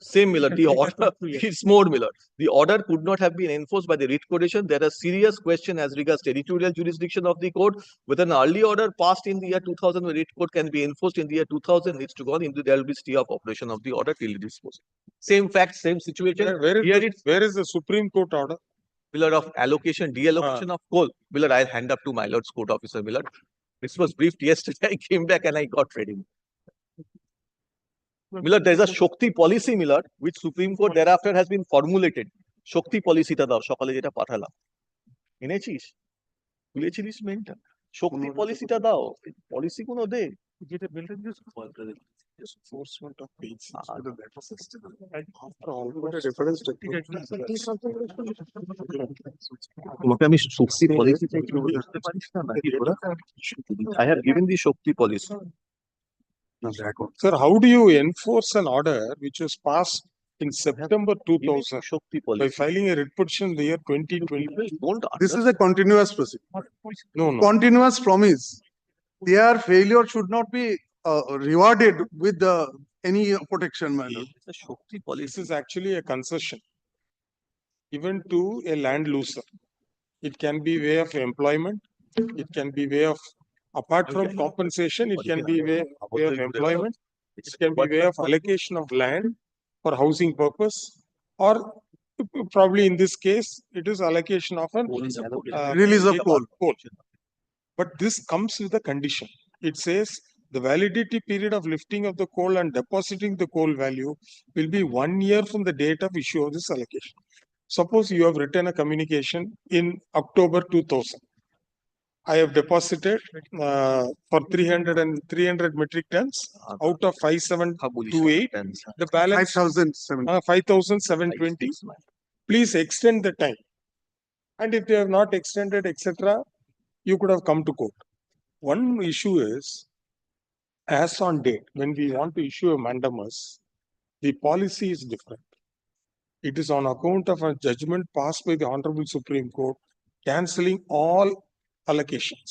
S11: Same, Miller. The order, it's more, Miller. The order could not have been enforced by the writ petition. There are serious question as regards territorial jurisdiction of the court. Whether an early order passed in the year 2000 by writ court can be enforced in the year 2000 needs to go on into there will be stay of operation of the order till it is disposed. Same fact, same situation.
S3: Where is the Supreme Court order?
S11: Miller, of allocation, deallocation of coal. Miller, I'll hand up to my Lord's Court Officer, Miller. This was briefed yesterday. I came back and I got ready. Miller, there is a Shakti policy, Miller, which Supreme Court thereafter has been formulated. Shakti policy ta dao, সকালে যেটা পাঠালাম। এনেছিস? খুলেছিলিস মেনটা? Shakti policy ta dao, policy কোনো দে। যেটা maintain this
S3: Enforcement of page. After all, what a difference.
S11: তোমাকে আমি শক্তি policy চাই বুঝতে পারিস না নাকি তোরা? I have given the Shakti policy.
S3: Sir, how do you enforce an order which was passed in September 2000 by filing a writ petition in the year 2020?
S2: This is a continuous procedure.
S3: No.
S2: Continuous promise. Their failure should not be rewarded with any protection, my lord.
S3: This is actually a concession given to a land loser. It can be way of employment. It can be way of, apart from compensation, it can be way of employment. It can be way of allocation of land for housing purpose, or probably in this case, it is allocation of an
S2: Release of coal.
S3: But this comes with a condition. It says the validity period of lifting of the coal and depositing the coal value will be 1 year from the date of issue of this allocation. Suppose you have written a communication in October 2000. I have deposited for 300 metric tons out of 5728. The balance 5,720. Please extend the time. And if they have not extended, etc., you could have come to court. One issue is, as on date, when we want to issue a mandamus, the policy is different. It is on account of a judgment passed by the Honorable Supreme Court cancelling all allocations.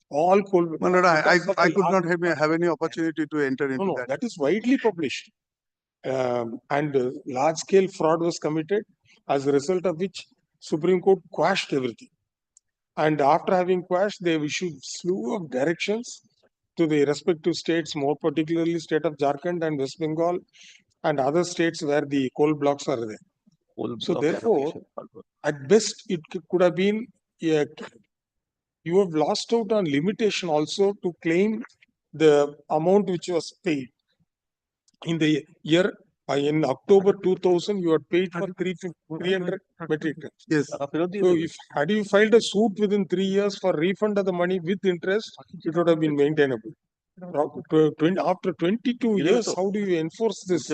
S3: All coal.
S2: My lord, I could not have any opportunity to enter into
S3: No,
S2: that.
S3: that is widely published. And large scale fraud was committed, as a result of which Supreme Court quashed everything. And after having quashed, they have issued slew of directions to the respective states, more particularly state of Jharkhand and West Bengal and other states where the coal blocks are there. So therefore, at best, it could have been, you have lost out on limitation also to claim the amount which was paid. In the year, in October 2000, you had paid for 300 metric tons.
S2: Yes.
S3: So if had you filed a suit within 3 years for refund of the money with interest, it would have been maintainable. After 22 years, how do you enforce this?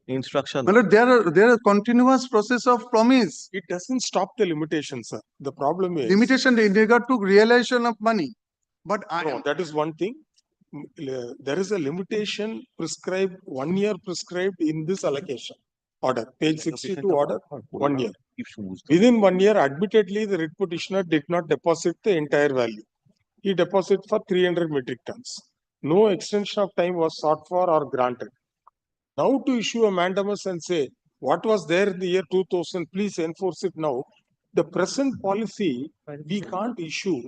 S11: Instruction.
S2: My lord, there are continuous process of promise.
S3: It doesn't stop the limitation, sir. The problem is
S2: Limitation in regard to realization of money. But
S3: no, that is one thing. There is a limitation prescribed, 1 year prescribed in this allocation order, page 62 order, 1 year. Within 1 year, admittedly, the writ petitioner did not deposit the entire value. He deposited for 300 metric tons. No extension of time was sought for or granted. Now to issue a mandamus and say, what was there in the year 2000, please enforce it now. The present policy, we can't issue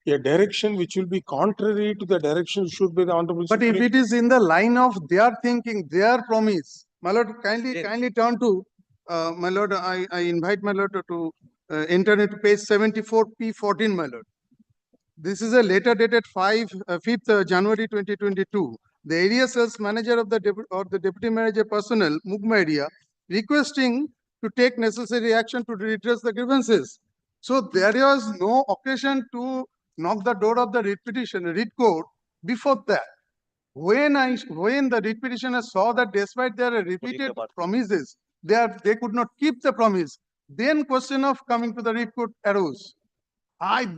S3: a direction which will be contrary to the direction issued by the Honorable
S2: But if it is in the line of their thinking, their promise, my lord, kindly turn to, my lord, I invite my lord to enter into page 74 P14, my lord. This is a letter dated 5th January 2022. The area sales manager of the deputy manager personnel, Mugma area, requesting to take necessary action to redress the grievances. So there was no occasion to knock the door of the writ petition, writ court before that. When the writ petitioner saw that despite their repeated promises, they could not keep the promise, then question of coming to the writ court arose.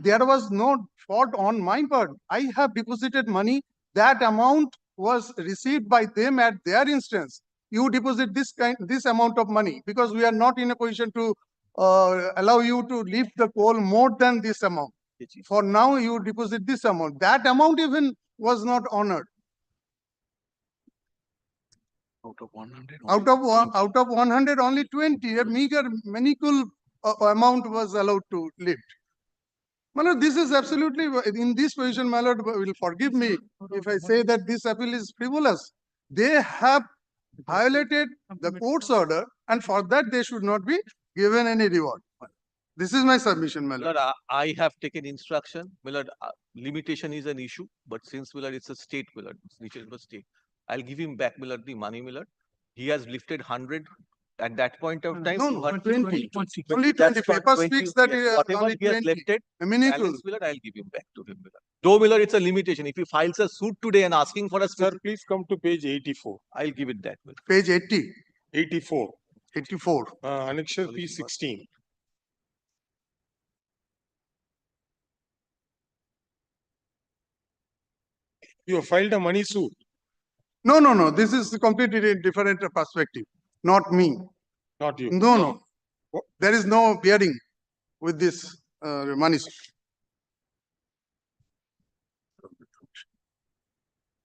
S2: There was no fault on my part. I have deposited money. That amount was received by them at their instance. You deposit this amount of money because we are not in a position to allow you to lift the coal more than this amount. For now, you deposit this amount. That amount even was not honored.
S11: Out of 100.
S2: Out of 100, only 20, a meager, minuscule amount was allowed to lift. My lord, this is absolutely, in this position, my lord will forgive me if I say that this appeal is frivolous. They have violated the court's order, and for that they should not be given any reward. This is my submission, my lord.
S11: I have taken instruction. My lord, limitation is an issue, but since my lord, it's a state, my lord, it's a state. I'll give him back, my lord, the money, my lord. He has lifted 100 at that point of time.
S2: No, 20.
S11: But
S2: Only 20.
S11: that's
S2: Paper
S11: 20,
S2: speaks that
S11: yes. Whatever
S2: only
S11: he has
S2: 20.
S11: lifted,
S2: A minuscule.
S11: balance, my lord, I'll give him back to him, my lord. Though, my lord, it's a limitation. If he files a suit today and asking for a
S3: Sir, please come to page 84.
S11: I'll give it that, my lord.
S2: Page 80.
S3: 84.
S2: 84.
S3: Annexure P16. You have filed a money suit.
S2: No. This is completely different perspective. Not me.
S3: Not you.
S2: No. There is no bearing with this money suit.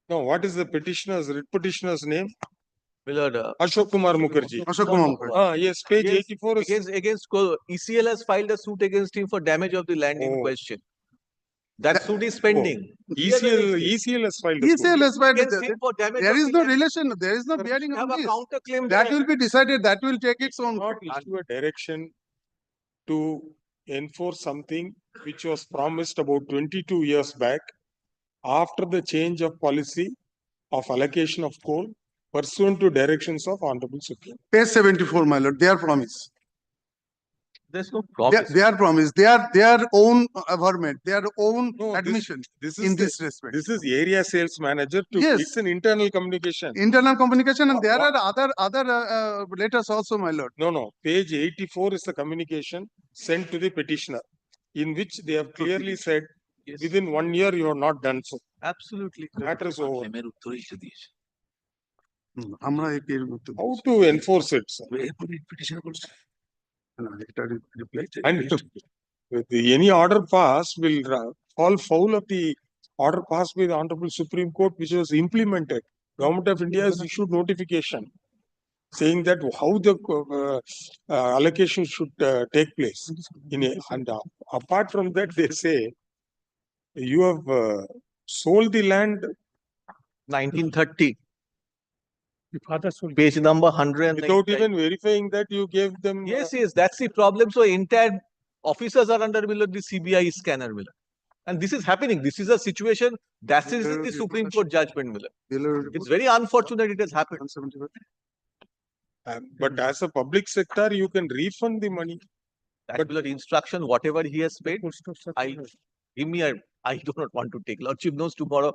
S3: No, what is the writ petitioner's name?
S11: My lord,
S3: Ashok Kumar Mukherjee.
S2: Ashok Kumar Mukherjee.
S3: Yes, page 84 is.
S11: Against ECL has filed a suit against him for damage of the land in question. That suit is pending.
S3: ECL has filed a
S2: ECL has filed.
S11: Against him for damage
S2: There
S11: of
S2: is
S11: the
S2: no
S11: land.
S2: relation. There is no bearing
S11: Have
S2: on
S11: a
S2: this.
S11: counterclaim
S2: That
S11: there.
S2: will be decided. That will take its own.
S3: Not issue a direction to enforce something which was promised about 22 years back after the change of policy of allocation of coal pursuant to directions of Honorable Supreme.
S2: Page 74, my lord. Their promise.
S11: There's no promise.
S2: Their promise. Their own averment. Their own admission
S3: This
S2: in
S3: is
S2: this respect.
S3: This is area sales manager.
S2: Yes.
S3: It's an internal communication.
S2: Internal communication, and there are other letters also, my lord.
S3: No. Page 84 is the communication sent to the petitioner, in which they have clearly said, within 1 year you have not done so.
S11: Absolutely.
S3: Matter is over.
S2: How
S3: How to enforce it, sir? And any order passed will fall foul of the order passed by the Honorable Supreme Court, which was implemented. Government of India has issued notification saying that how the allocation should take place. And apart from that, they say you have sold the land
S11: 1930. Page number 109.
S3: without even verifying that you gave them.
S11: Yes, that's the problem. So entire officers are under the CBI scanner, Miller. And this is happening. This is a situation. That is the Supreme Court judgment, Miller. It's very unfortunate it has happened.
S3: But as a public sector, you can refund the money.
S11: That Miller instruction, whatever he has paid, I do not want to take. Lordship knows tomorrow.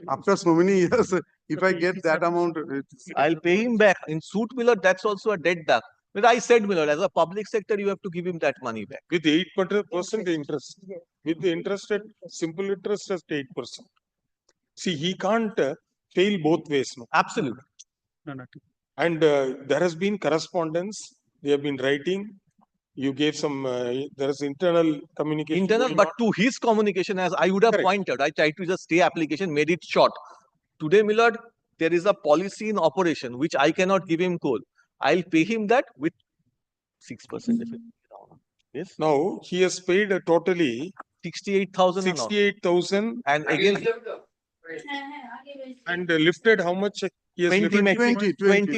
S2: After so many years, if I get that amount,
S11: I'll pay him back. In suit, Miller, that's also a dead duck. But I said, Miller, as a public sector, you have to give him that money back.
S3: With 8% interest. With the interest at simple interest at 8%. See, he can't fail both ways. No?
S11: Absolutely.
S3: And there has been correspondence. They have been writing. You gave some, there is internal communication.
S11: Internal, but to his communication, as I would have pointed, I tried to just stay application, made it short. Today, Millard, there is a policy in operation, which I cannot give him coal. I'll pay him that with 6%. Yes.
S3: Now, he has paid a totally
S11: 68,000.
S3: 68,000.
S11: And again,
S3: and lifted how much?
S11: 20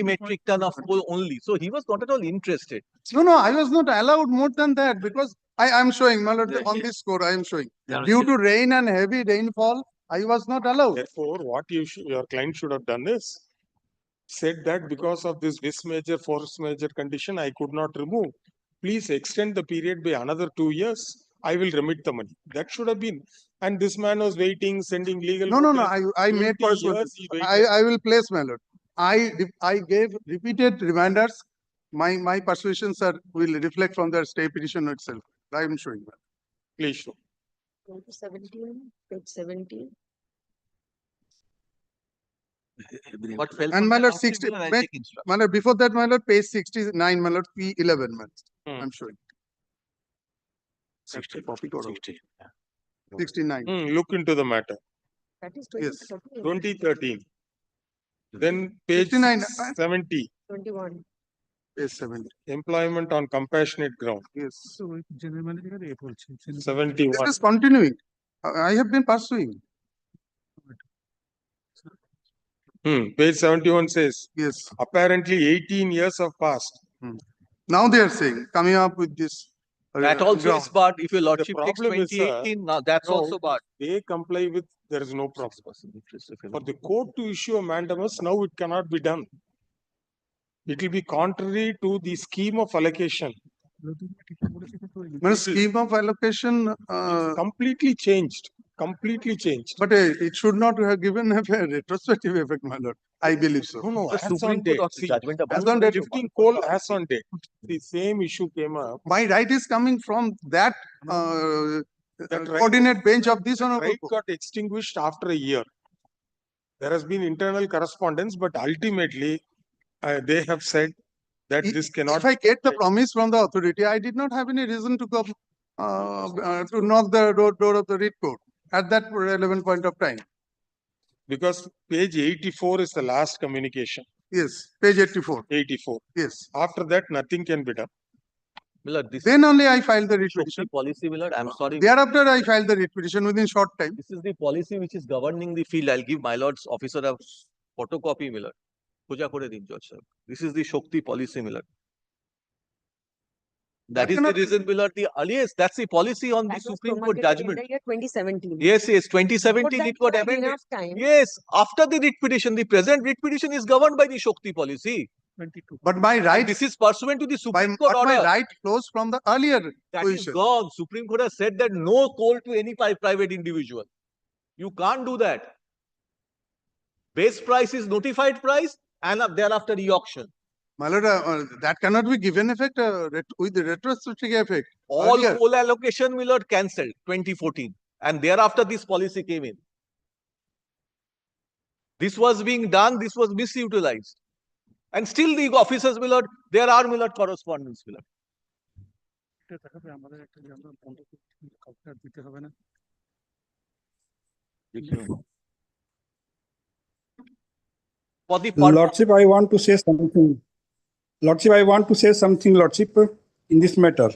S11: metric ton of coal only. So he was not at all interested.
S2: No, I was not allowed more than that because I am showing, my lord, on this score I am showing. Due to rain and heavy rainfall, I was not allowed.
S3: Therefore, what your client should have done is said that because of this vis major, force major condition, I could not remove. Please extend the period by another 2 years. I will remit the money. That should have been. And this man was waiting, sending legal.
S2: No,
S3: notice.
S2: I made
S3: 20
S2: personal.
S3: years he waited.
S2: I will place, my lord. I gave repeated reminders. My persuasions will reflect from the stay petition itself. I am showing that.
S3: Please show.
S10: 17, page 17.
S11: What fell
S2: And
S11: from
S2: my
S11: the
S2: lord,
S11: last
S2: 60,
S11: I'll
S2: my
S11: take instruction.
S2: lord, before that, my lord, page 69, my lord, P11, my lord. I'm showing.
S3: 60.
S2: 69.
S3: Look into the matter.
S10: That is
S2: Yes.
S3: 2013. Then page
S2: 69,
S3: 70.
S10: 21.
S2: Page 70.
S3: Employment on compassionate ground.
S2: Yes.
S3: 71.
S2: This is continuing. I have been pursuing.
S3: Page 71 says,
S2: Yes.
S3: apparently 18 years have passed.
S2: Now they are saying, coming up with this.
S11: That also
S2: ground.
S11: is barred. If your
S3: The
S11: lordship takes
S3: problem is,
S11: 2018, now that's
S3: no,
S11: also barred.
S3: they comply with, there is no problem. For the court to issue a mandamus, now it cannot be done. It will be contrary to the scheme of allocation.
S2: But scheme of allocation,
S3: It's completely changed. Completely changed.
S2: but it should not have given a retrospective effect, my lord. I believe so.
S3: No,
S11: The
S3: as on
S11: Supreme
S3: date.
S11: Court
S3: See,
S11: judgment
S2: as
S11: about
S2: on date.
S3: lifting coal as on date. The same issue came up.
S2: My right is coming from that
S3: That right-
S2: coordinate bench of this
S3: That
S2: honorable
S3: right
S2: court.
S3: got extinguished after a year. There has been internal correspondence, but ultimately they have said that this cannot.
S2: If I get the promise from the authority, I did not have any reason to come to knock the door of the writ court at that relevant point of time.
S3: Because page 84 is the last communication.
S2: Yes, page 84.
S3: 84.
S2: Yes.
S3: After that, nothing can be done.
S11: Millard, this
S2: Then only I filed the writ
S11: Shokti
S2: petition.
S11: policy, Millard. I'm sorry.
S2: Thereafter, I filed the writ petition within short time.
S11: This is the policy which is governing the field. I'll give my lord's officer a photocopy, Millard. Puja kore din, Judge sir. This is the Shokti policy, Millard. That is the
S2: cannot-
S11: reason, Millard. Yes, that's the policy on the
S10: That was
S11: Supreme Court
S10: promulgated in
S11: judgment.
S10: the year 2017.
S11: Yes,
S10: Before
S11: 2017
S10: that,
S11: it got
S10: you had
S11: amended.
S10: enough time.
S11: Yes, after the writ petition, the present writ petition is governed by the Shokti policy.
S2: But my
S11: And
S2: right,
S11: this is pursuant to the Supreme Court
S2: but my
S11: order.
S2: right flows from the earlier
S11: That is
S2: position.
S11: gone. Supreme Court has said that no coal to any private individual. You can't do that. Base price is notified price and thereafter e-auction.
S2: My lord, that cannot be given effect with the retrospective effect.
S11: All
S2: Earlier.
S11: coal allocation, Millard, cancelled 2014. And thereafter this policy came in. This was being done, this was misutilized. And still the officers, Millard, there are Millard correspondence, Millard. For the
S16: Lordship, I want to say something. Lordship, I want to say something, Lordship, in this matter.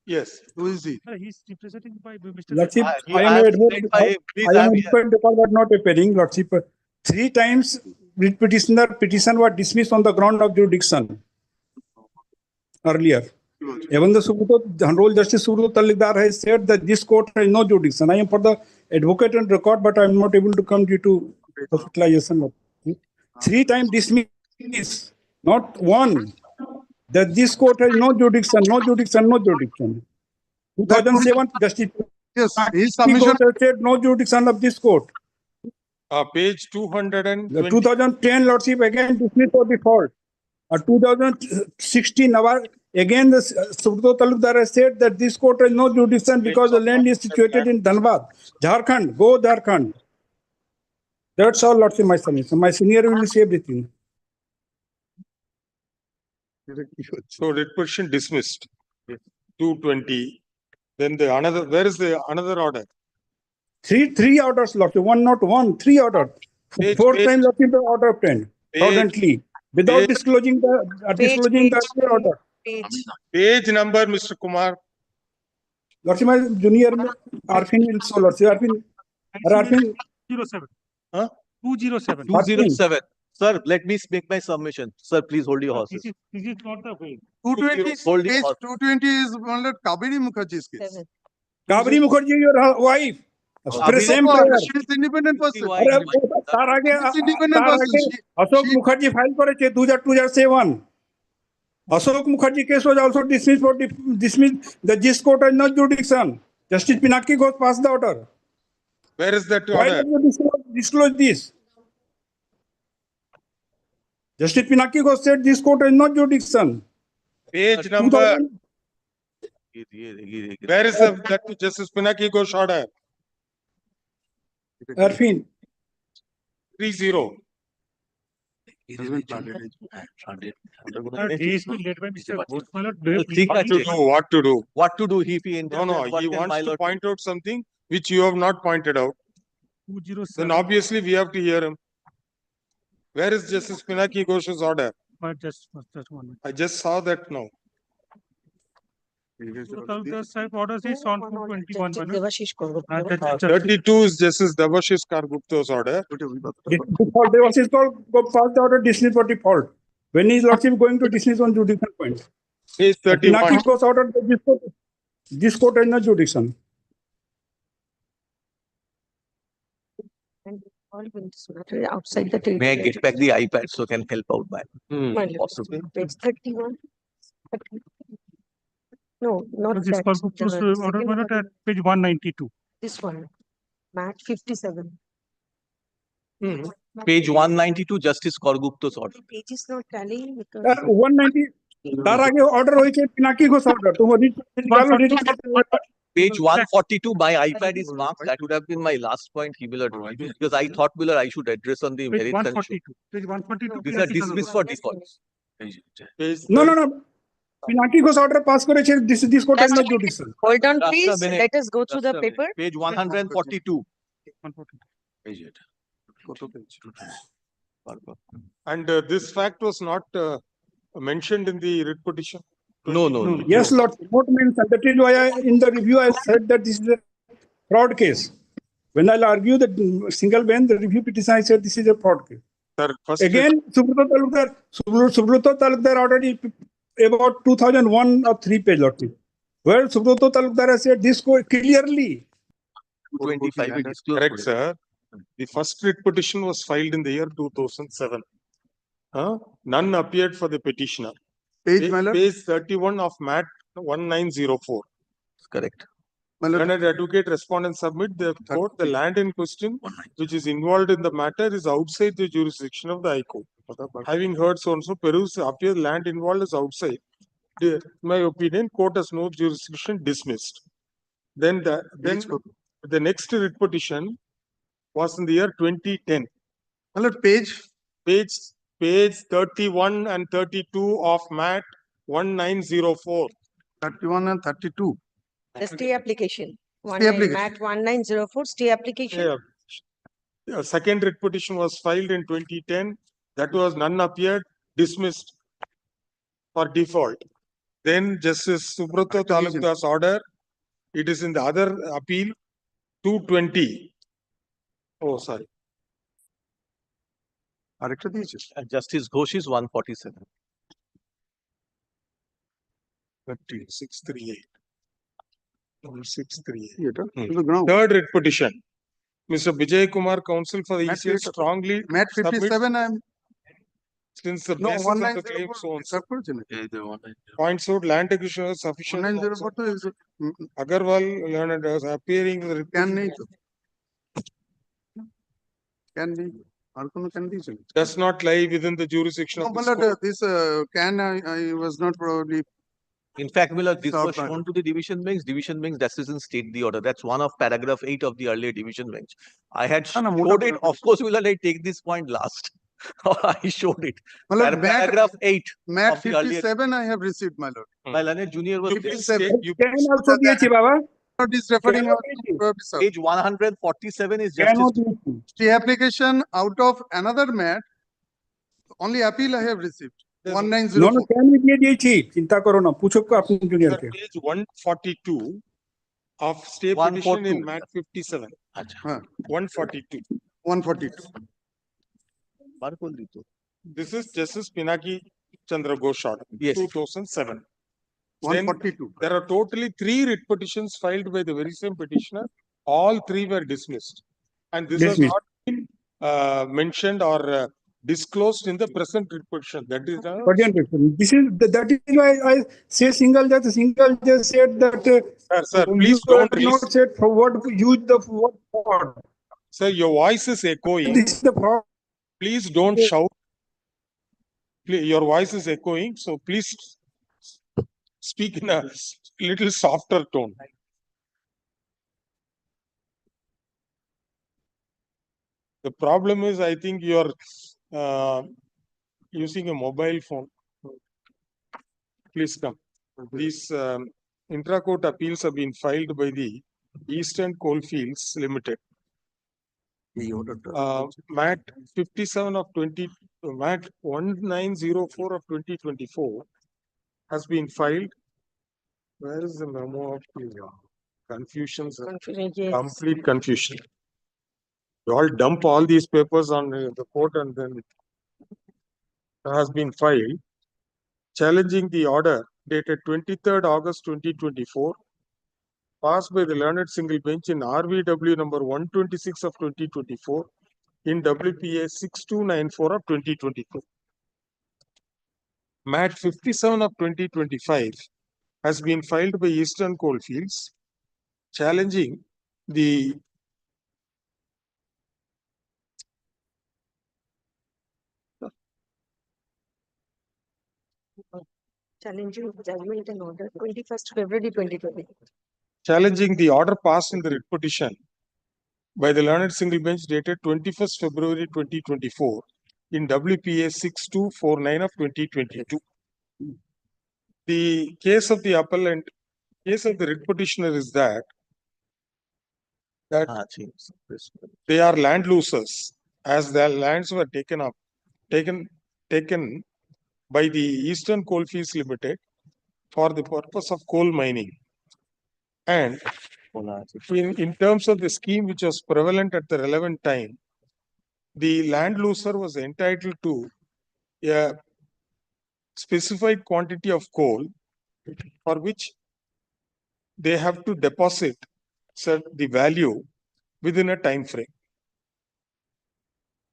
S3: Yes.
S2: Who is he?
S14: He's representing by Mr.
S16: Lordship,
S11: I
S16: I am
S11: am
S16: advocate,
S11: explained by him. Please,
S16: I
S11: I
S16: am
S11: am
S16: advocate but not appearing, Lordship. 3 times writ petitioner petition was dismissed on the ground of jurisdiction earlier. Even the Honorable Justice Subrata Talukdar has said that this court has no jurisdiction. I am for the advocate and record, but I am not able to come due to hospitalization. 3 times dismissed, not one. That this court has no jurisdiction, no jurisdiction, no jurisdiction. 2007, Justice
S2: Yes, his submission.
S16: court has said no jurisdiction of this court.
S3: Page 220.
S16: The 2010 Lordship again dismissed for default. 2016, again the Subrata Talukdar has said that this court has no jurisdiction because the land is situated in Dhanbad, Jharkhand. Go Jharkhand. That's all, Lordship, my submission. My senior will say everything.
S3: So writ petition dismissed. 220. Then the another, where is the another order?
S16: Three orders, Lordship. 1 not 1, 3 orders.
S3: Page-
S16: 4
S3: page-
S16: times, Lordship, the order obtained. Fraudulently. Without
S3: page-
S16: disclosing the order.
S3: Page number, Mr. Kumar.
S16: Lordship, my junior Arfin will so, Lordship. Arfin.
S14: 07.
S3: Huh?
S14: 207.
S11: 207. Sir, let me make my submission. Sir, please hold your horses.
S14: This is not the way.
S2: 220,
S11: Hold the
S2: page
S11: horse.
S2: 220 is my lord Kabiri Mukherjee's case.
S16: Kabri Mukherjee, your wife. Same
S2: No,
S16: player.
S2: she is independent person.
S16: अरे तार आगे
S2: She is independent
S16: तार
S2: person.
S16: आगे Ashok Mukherjee file करेছে 2007 Ashok Mukherjee case was also dismissed for dismissed. The gist court has no jurisdiction. Justice Pinaki Ghosh passed the order.
S3: Where is that
S16: Why
S3: order?
S16: don't you disclose this? Justice Pinaki Ghosh said this court has no jurisdiction.
S3: Page number. Where is that Justice Pinaki Ghosh order?
S16: Arfin.
S3: 30.
S11: He is being led by Mr. Ghosh.
S3: What to do?
S11: What to do if he enters?
S3: No, he wants to point out something which you have not pointed out.
S11: 207.
S3: Then obviously we have to hear him. Where is Justice Pinaki Ghosh's order?
S11: Just 1 minute.
S3: I just saw that now.
S11: The type orders is on 221.
S10: Devashish Kaur.
S3: 32 is Justice Devashish Kargupta's order.
S16: Default. Devashish Kaur passed the order dismissed for default. When is Lordship going to dismiss on judicial points?
S3: Page 31.
S16: Pinaki Ghosh ordered this court has no jurisdiction.
S10: And all will matter outside the table.
S11: May I get back the iPad so I can help out by
S10: Possibly. Page 31. No, not
S11: this
S10: that.
S11: Kargupta's
S10: The
S11: order
S10: second
S11: was
S10: order.
S11: at page 192.
S10: This one. Mat 57.
S11: Page 192, Justice Kargupta's order.
S10: Page is not tallying because
S16: 190. तार आगे order होई के Pinaki Ghosh order. तो read
S11: Page 142, my iPad is marked. That would have been my last point, because I thought, Miller, I should address on the
S17: Page
S11: merits.
S17: 142. Page 142.
S11: These are dismissed for default.
S16: No. Pinaki Ghosh order pass करेছে. This court has no jurisdiction.
S10: hold on,
S11: Just a
S10: please.
S11: minute.
S10: Let us go through the
S11: Just a minute.
S10: paper.
S11: Page 142.
S17: 142.
S3: And this fact was not mentioned in the writ petition.
S11: No.
S16: Yes, Lord. Not mentioned. That is why in the review I said that this is a fraud case. When I'll argue the single bench, the review petition, I said this is a fraud case.
S3: Sir, first
S16: Again, Subroto Talukdar ordered it about 2001 or 3 page Lordship. Where Subroto Talukdar has said this clearly.
S11: 225 is
S3: correct, sir. The first writ petition was filed in the year 2007. None appeared for the petitioner. Page 31 of MAT 1904.
S11: Correct.
S3: Learned advocate respondent submit the court the land in question which is involved in the matter is outside the jurisdiction of the High Court. Having heard so and so, Peru's appear land involved is outside. In my opinion, court has no jurisdiction, dismissed. Then the next writ petition was in the year 2010. Page 31 and 32 of MAT 1904.
S2: 31 and 32.
S10: The stay application.
S2: Stay application.
S10: Mat 1904 stay application.
S3: Yeah. Second writ petition was filed in 2010. That was none appeared, dismissed for default. Then Justice Subroto Talukdar's order, it is in the other appeal, 220. Oh, sorry.
S11: Justice Ghosh is 147.
S3: 638. 638. Third writ petition. Mr. Vijay Kumar, counsel for the ECL, strongly
S2: Mat 57 I am.
S3: Since the
S2: No,
S3: basis of the claim
S2: 1904.
S3: points out land acquisition was sufficient.
S2: 1904 is
S3: Agarwal learned as appearing in the
S2: can be.
S3: Does not lie within the jurisdiction of
S2: No,
S3: this
S2: but
S3: court.
S2: this I was not probably.
S11: In fact, Miller, this was
S2: Stop,
S11: shown to the division bench. Division bench decision state the order. That's one of paragraph 8 of the earlier division bench. I had showed it. Of course, Miller, I take this point last. I showed it. Paragraph 8.
S2: Mat
S11: of the earlier-
S2: 57 I have received, my lord.
S11: My learned junior was there.
S2: 57.
S16: Can also be Baba.
S2: Is referring
S11: Page 147 is
S16: Cannot
S11: justice.
S2: stay application out of another mat. Only appeal I have received. 1904.
S16: No, can we দিয়ে দিয়েছি চিন্তা করো না पूछो को अपने junior के
S3: Page 142 of stay petition in MAT 57. 142.
S2: 142.
S3: This is Justice Pinaki Chandra Ghosh order,
S11: Yes.
S3: 2007.
S2: 142.
S3: There are totally 3 writ petitions filed by the very same petitioner. all three were dismissed. And this has
S16: Dismissed.
S3: not been mentioned or disclosed in the present petition. That is
S16: This is that is why I say single judge said that
S3: sir,
S16: you
S3: please
S16: were
S3: don't raise.
S16: not said for what use the what for.
S3: Sir, your voice is echoing.
S16: This is the problem.
S3: Please don't shout. Your voice is echoing, so please speak in a little softer tone. The problem is, I think you are using a mobile phone. Please come. These intra-court appeals have been filed by the Eastern Coalfields Limited. MAT 57 of 20, MAT 1904 of 2024 has been filed. Where is the memo of the confusion? Sir?
S10: Confusion, yes.
S3: Complete confusion. You all dump all these papers on the court and then it has been filed challenging the order dated 23rd August 2024 passed by the learned single bench in RVW number 126 of 2024 in WPA 6294 of 2024. MAT 57 of 2025 has been filed by Eastern Coalfields challenging the
S10: Challenging judgment and order 21st February 2020.
S3: challenging the order passed in the writ petition by the learned single bench dated 21st February 2024 in WPA 6249 of 2022. The case of the appellant, case of the writ petitioner is that they are land losers as their lands were taken by the Eastern Coalfields Limited for the purpose of coal mining. And in terms of the scheme which was prevalent at the relevant time, the land loser was entitled to a specified quantity of coal for which they have to deposit the value within a time frame.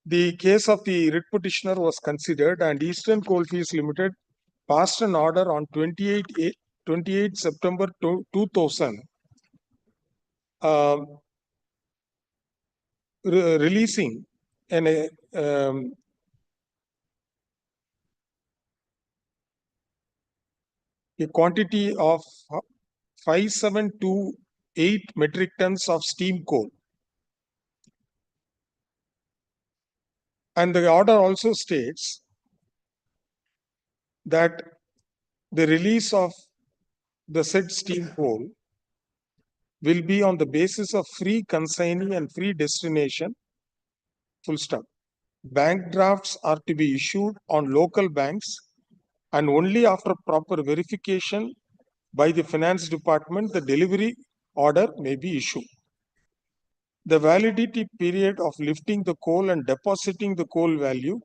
S3: The case of the writ petitioner was considered and Eastern Coalfields Limited passed an order on 28 September 2000 releasing a quantity of 5728 metric tons of steam coal. And the order also states that the release of the said steam coal will be on the basis of free consignee and free destination, full stop. Bank drafts are to be issued on local banks and only after proper verification by the finance department, the delivery order may be issued. The validity period of lifting the coal and depositing the coal value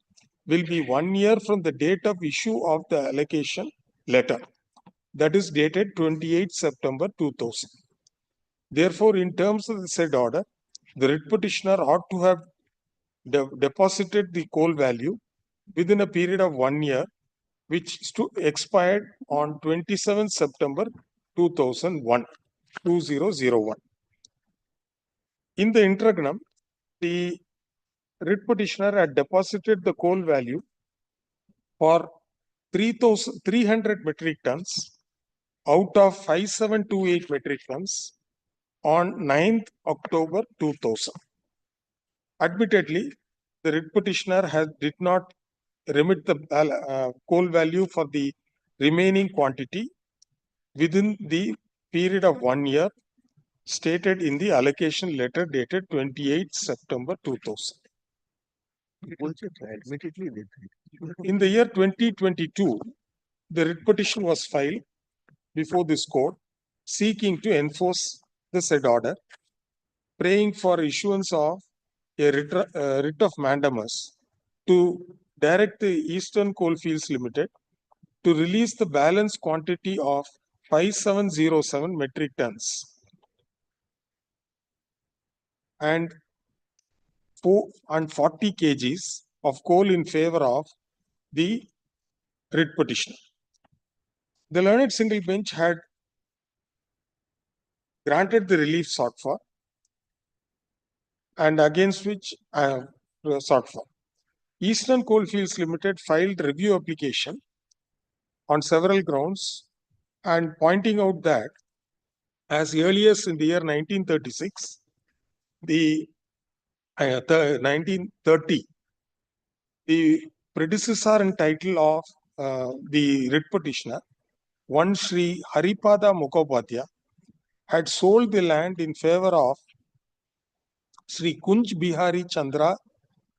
S3: will be 1 year from the date of issue of the allocation letter. That is dated 28 September 2000. Therefore, in terms of the said order, the writ petitioner ought to have deposited the coal value within a period of 1 year, which expired on 27 September 2001. In the interregnum, the writ petitioner had deposited the coal value for 300 metric tons out of 5728 metric tons on 9th October 2000. Admittedly, the writ petitioner did not remit the coal value for the remaining quantity within the period of 1 year stated in the allocation letter dated 28 September 2000. In the year 2022, the writ petition was filed before this court seeking to enforce the said order, praying for issuance of a writ of mandamus to direct the Eastern Coalfields Limited to release the balance quantity of 5707 metric tons and 40 kgs of coal in favor of the writ petitioner. The learned single bench had granted the relief sought for and against which I have sought for. Eastern Coalfields Limited filed review application on several grounds and pointing out that as early as in the year 1936, the 1930, the predecessor and title of the writ petitioner, one Sri Haripada Mukhopadhyaya, had sold the land in favor of Sri Kunj Bihari Chandra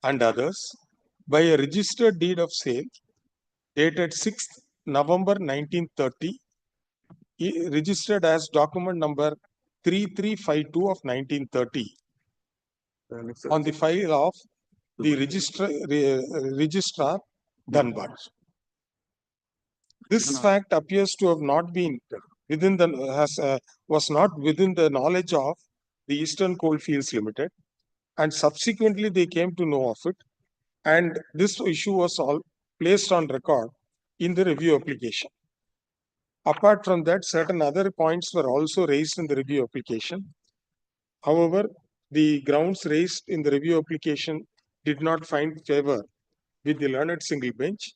S3: and others by a registered deed of sale dated 6th November 1930, registered as document number 3352 of 1930 on the file of the registrar Dunbar. This fact appears to have not been within the was not within the knowledge of the Eastern Coalfields Limited, and subsequently they came to know of it, and this issue was all placed on record in the review application. Apart from that, certain other points were also raised in the review application. However, the grounds raised in the review application did not find favor with the learned single bench,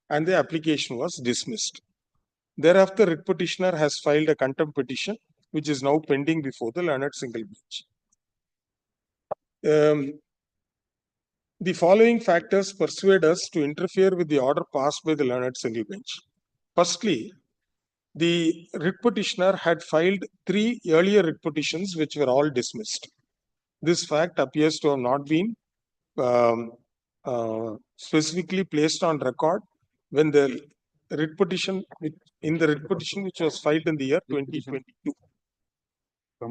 S3: and the application was dismissed. Thereafter, writ petitioner has filed a contempt petition, which is now pending before the learned single bench. The following factors persuade us to interfere with the order passed by the learned single bench. Firstly, the writ petitioner had filed 3 earlier writ petitions which were all dismissed. This fact appears to have not been specifically placed on record when the writ petition which was filed in the year 2022.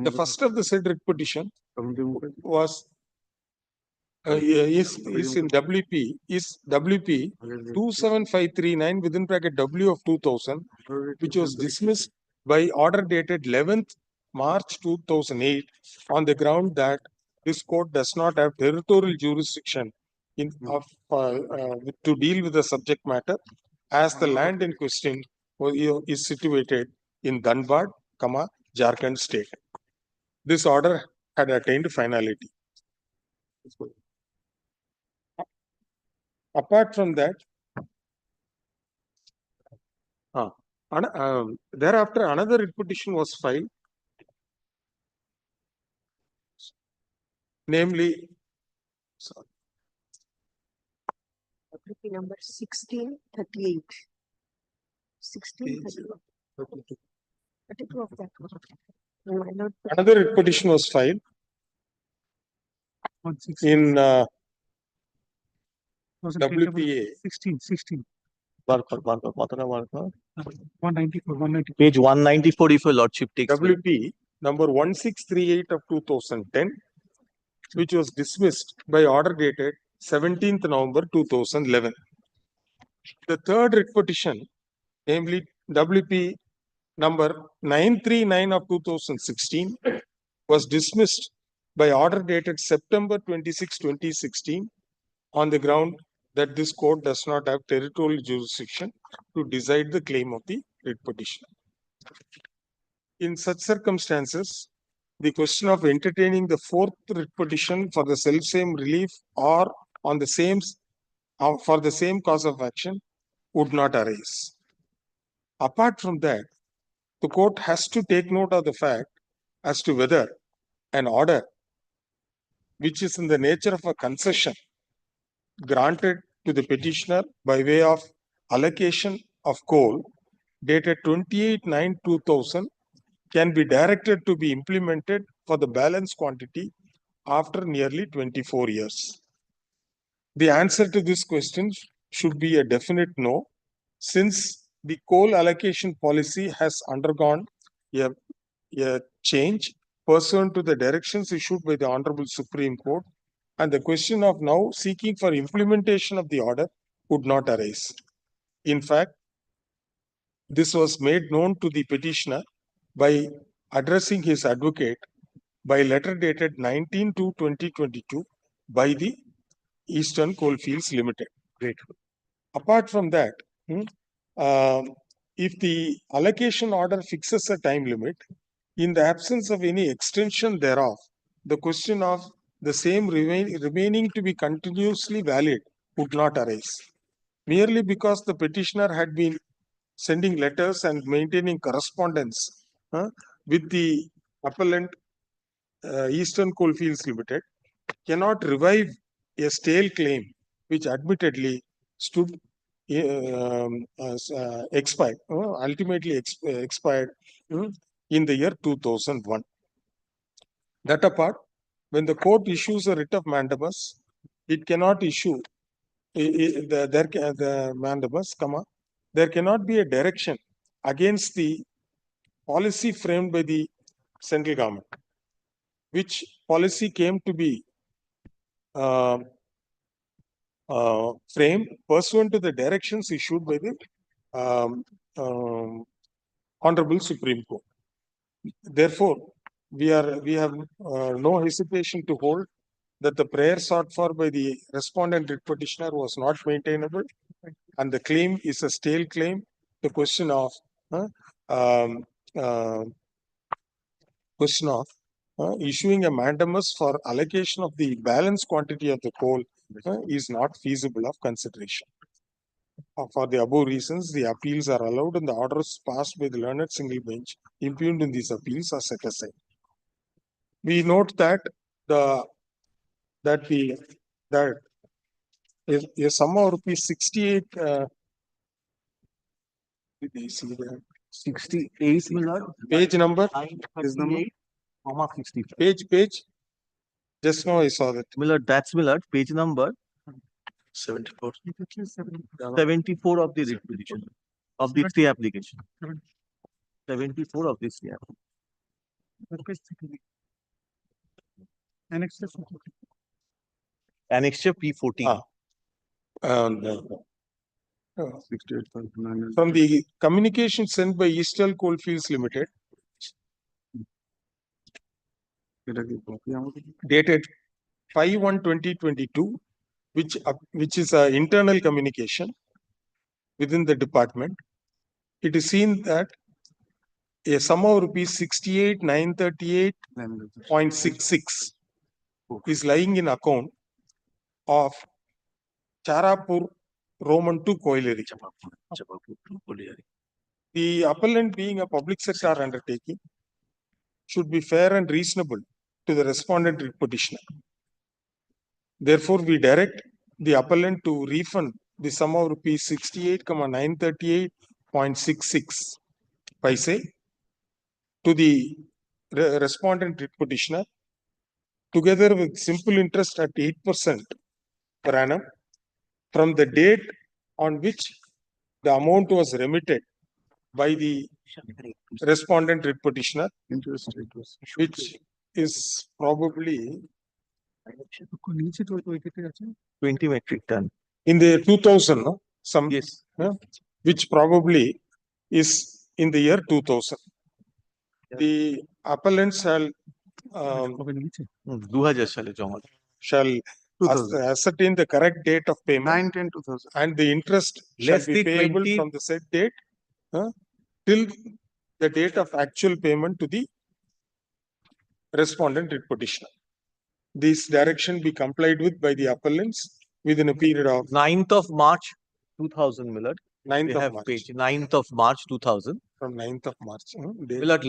S3: The first of the said writ petition was is in WP 27539 within bracket W of 2000, which was dismissed by order dated 11th March 2008 on the ground that this court does not have territorial jurisdiction to deal with the subject matter, as the land in question is situated in Dhanbad, Jharkhand state. This order had attained finality. Apart from that, thereafter another writ petition was filed, namely
S10: number 1638. 1632 of that.
S3: Another writ petition was filed in WPA
S11: 16.
S17: 194, 194.
S11: Page 194, if your lordship takes.
S3: WP number 1638 of 2010, which was dismissed by order dated 17th November 2011. The third writ petition, namely WP number 939 of 2016, was dismissed by order dated September 26, 2016 on the ground that this court does not have territorial jurisdiction to decide the claim of the writ petitioner. In such circumstances, the question of entertaining the fourth writ petition for the self-same relief or on the same for the same cause of action would not arise. Apart from that, the court has to take note of the fact as to whether an order which is in the nature of a concession granted to the petitioner by way of allocation of coal dated 28/9/2000 can be directed to be implemented for the balance quantity after nearly 24 years. The answer to this question should be a definite no, since the coal allocation policy has undergone a change pursuant to the directions issued by the Honorable Supreme Court, and the question of now seeking for implementation of the order would not arise. In fact, this was made known to the petitioner by addressing his advocate by letter dated 19/2/2022 by the Eastern Coalfields Limited.
S11: Grateful.
S3: Apart from that, if the allocation order fixes a time limit, in the absence of any extension thereof, the question of the same remaining to be continuously valid would not arise. Merely because the petitioner had been sending letters and maintaining correspondence with the appellant Eastern Coalfields Limited cannot revive a stale claim which admittedly stood expired, ultimately expired in the year 2001. That apart, when the court issues a writ of mandamus, it cannot issue the mandamus, there cannot be a direction against the policy framed by the central government, which policy came to be framed pursuant to the directions issued by the Honorable Supreme Court. Therefore, we have no hesitation to hold that the prayer sought for by the respondent writ petitioner was not maintainable, and the claim is a stale claim. The question of issuing a mandamus for allocation of the balance quantity of the coal is not feasible of consideration. For the above reasons, the appeals are allowed and the orders passed by the learned single bench impugned in these appeals are set aside. We note that a sum of rupees 68
S11: 68
S3: page number
S11: is number 65.
S3: page just now I saw that.
S11: Millard, that's Millard, page number 74. 74 of the writ petition of the stay application. 74 of the stay application. Annexure P14.
S3: From the communication sent by Eastern Coalfields Limited, dated 5/1/2022, which is an internal communication within the department, it is seen that a sum of rupees 68,938.66 is lying in account of Charapur Roman 2 Colliery. The appellant, being a public sector undertaking, should be fair and reasonable to the respondent petitioner. Therefore, we direct the appellant to refund the sum of rupees 68,938.66 paise to the respondent petitioner, together with simple interest at 8% per annum from the date on which the amount was remitted by the respondent writ petitioner, which is probably
S11: 20 metric ton.
S3: In the 2000, no?
S11: Yes.
S3: Which probably is in the year 2000. The appellant shall ascertain the correct date of payment
S2: 9/10/2000
S3: and the interest shall be payable from the said date till the date of actual payment to the respondent writ petitioner. This direction be complied with by the appellants within a period of
S11: 9th of March 2000, Millard.
S3: 9th
S11: They
S3: of
S11: have
S3: March.
S11: page 9th of March 2000.
S3: From 9th of March.
S11: Millard,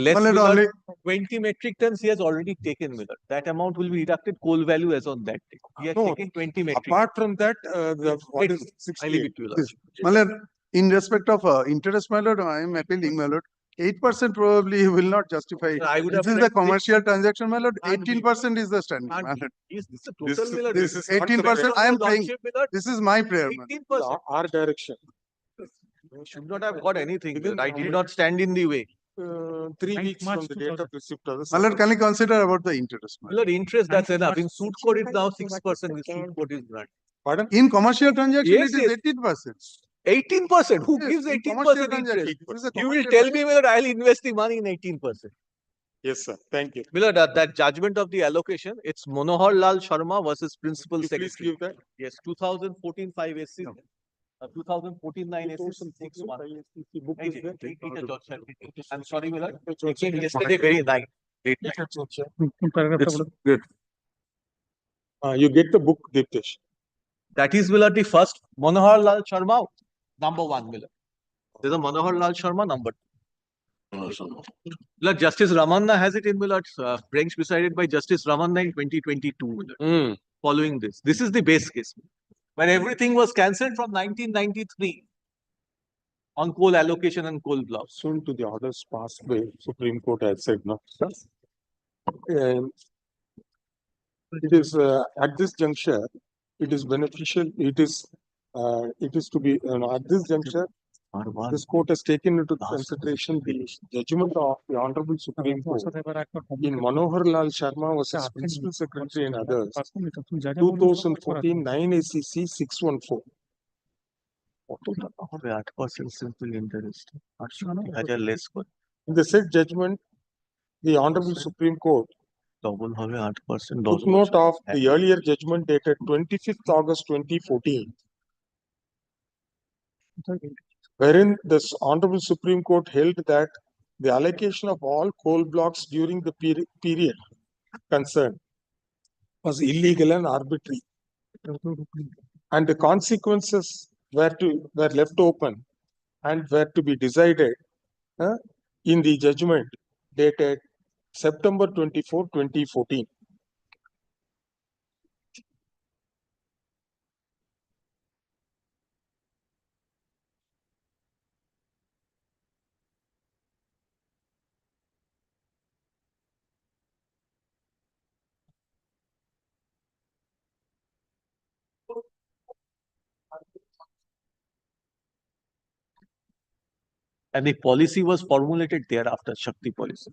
S2: only
S11: 20 metric tons he has already taken, Millard. That amount will be deducted coal value as on that day. He has taken 20 metric.
S3: Apart from that, what is
S11: I leave it to you, Lordship.
S2: Malad, in respect of interest, my lord, I am appealing, my lord. 8% probably will not justify.
S11: I would
S2: This
S11: have
S2: is the
S11: read
S2: commercial transaction, my lord. 18% is the standard. my lord.
S11: Is this a total, Millard?
S2: This
S3: is not the
S2: 18%, I am praying.
S11: Lordship, Millard.
S2: This is my prayer, my lord.
S11: 18%.
S3: our direction.
S11: You should not have got anything. Millard. I did not stand in the way.
S3: 3 weeks from the date of receipt of the
S2: My lord, can you consider about the interest, my lord?
S11: Millard, interest, that's enough. In suit code, it's now 6%. In suit code is granted.
S3: Pardon?
S2: In commercial transaction,
S11: Yes,
S2: it is
S11: yes.
S2: 18%.
S11: 18%? Who
S2: Yes,
S11: gives
S2: in
S11: 18%
S2: commercial
S11: interest?
S2: transaction. This is a
S11: You will
S2: commercial
S11: tell me whether I'll invest the money in 18%.
S3: Yes, sir. Thank you.
S11: Milord, that judgment of the allocation, it's Manohar Lal Sharma versus Principal
S3: Please
S11: Secretary.
S3: give that.
S11: Yes, 2014 5 SC. 2014 9 SC 61. I'm sorry, Milord. It came yesterday very night. It's good.
S3: You get the book, Deeptesh.
S11: That is, Milord, the first Manohar Lal Sharma, #1, Milord. There's a Manohar Lal Sharma, #2. Milord, Justice Ramanna has it in Milord, bench presided by Justice Ramanna in 2022. Milord. Following this. This is the base case. When everything was cancelled from 1993 on coal allocation and coal blocks.
S3: Soon to the orders passed by Supreme Court has said no. It is at this juncture, it is beneficial. It is to be at this juncture. This court has taken into consideration the judgment of the Honorable Supreme Court in Manohar Lal Sharma versus Principal Secretary and others, 2014 9 ACC 614.
S11: 8% simple interest. Less.
S3: In the said judgment, the Honorable Supreme Court took note of the earlier judgment dated 25th August 2014, wherein this Honorable Supreme Court held that the allocation of all coal blocks during the period concerned was illegal and arbitrary, and the consequences were left open and were to be decided in the judgment dated September 24, 2014.
S11: And the policy was formulated thereafter, Shakti policy.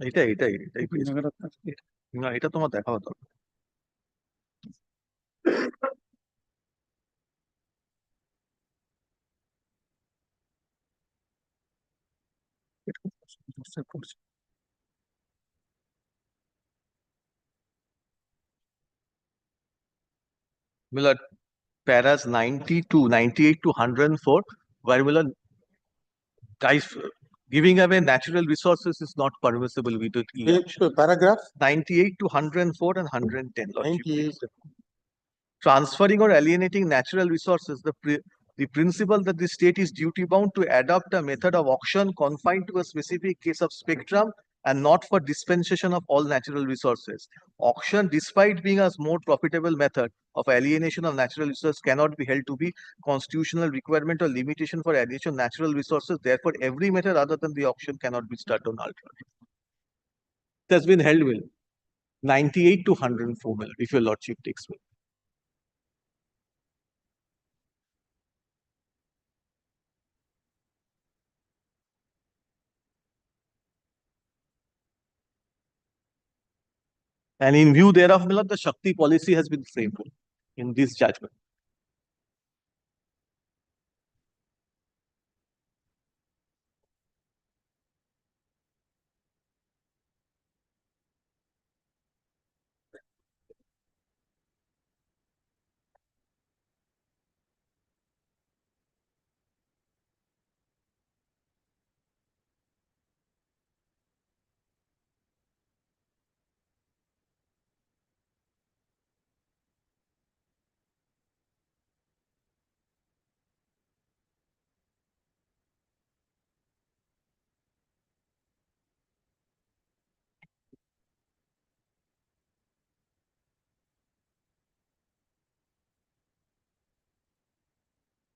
S11: এটাই না, এটা তোমার দেখা হতো। Milord, paras 92, 98 to 104, where Milord, guys, giving away natural resources is not permissible with the
S3: paragraph
S11: 98 to 104 and 110. Transferring or alienating natural resources, the principle that the state is duty bound to adopt a method of auction confined to a specific case of spectrum and not for dispensation of all natural resources. Auction, despite being a more profitable method of alienation of natural resources, cannot be held to be constitutional requirement or limitation for alienation of natural resources. Therefore, every method other than the auction cannot be started on alternative. It has been held well. 98 to 104, if your lordship takes me. And in view thereof, Milord, the Shakti policy has been framed in this judgment.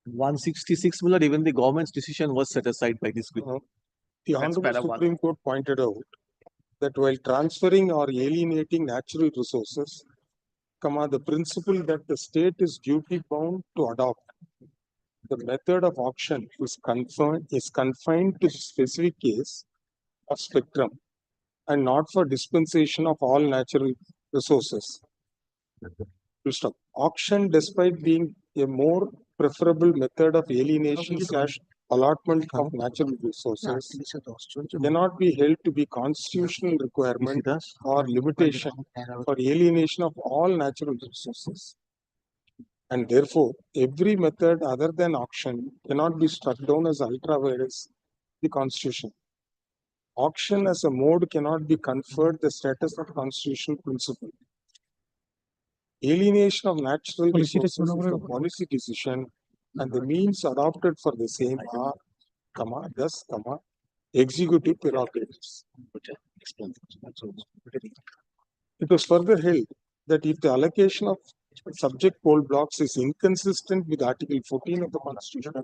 S11: $166 million, even the government's decision was set aside by this group.
S3: The Honorable Supreme Court pointed out that while transferring or alienating natural resources, the principle that the state is duty bound to adopt the method of auction is confined to the specific case of spectrum and not for dispensation of all natural resources. Full stop. Auction, despite being a more preferable method of alienation / allotment of natural resources, cannot be held to be constitutional requirement or limitation for alienation of all natural resources. And therefore, every method other than auction cannot be struck down as ultra vires the Constitution. Auction as a mode cannot be conferred the status of constitutional principle. Alienation of natural resources is a policy decision, and the means adopted for the same are, thus, executive prerogatives. It was further held that if the allocation of subject coal blocks is inconsistent with Article 14 of the Constitution,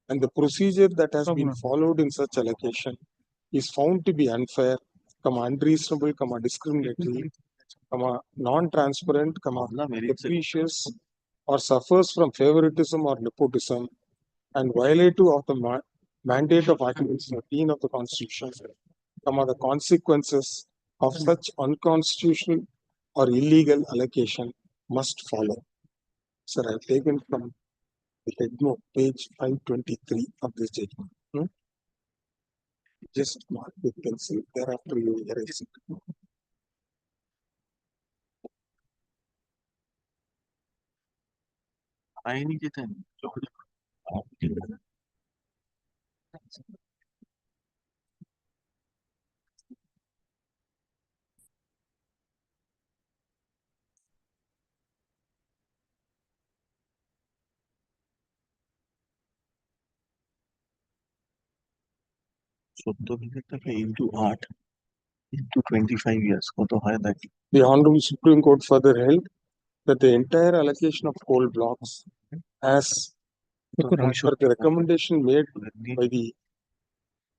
S3: and the procedure that has been followed in such allocation is found to be unfair, unreasonable, discriminatory, non-transparent, capricious, or suffers from favoritism or nepotism, and violative of the mandate of Article 13 of the Constitution, the consequences of such unconstitutional or illegal allocation must follow. Sir, I have taken from the headnote, page 523 of this judgment. Just mark with pencil, thereafter you erase it.
S11: I need it. into 8 into 25 years.
S3: The Honorable Supreme Court further held that the entire allocation of coal blocks as per the recommendation made by the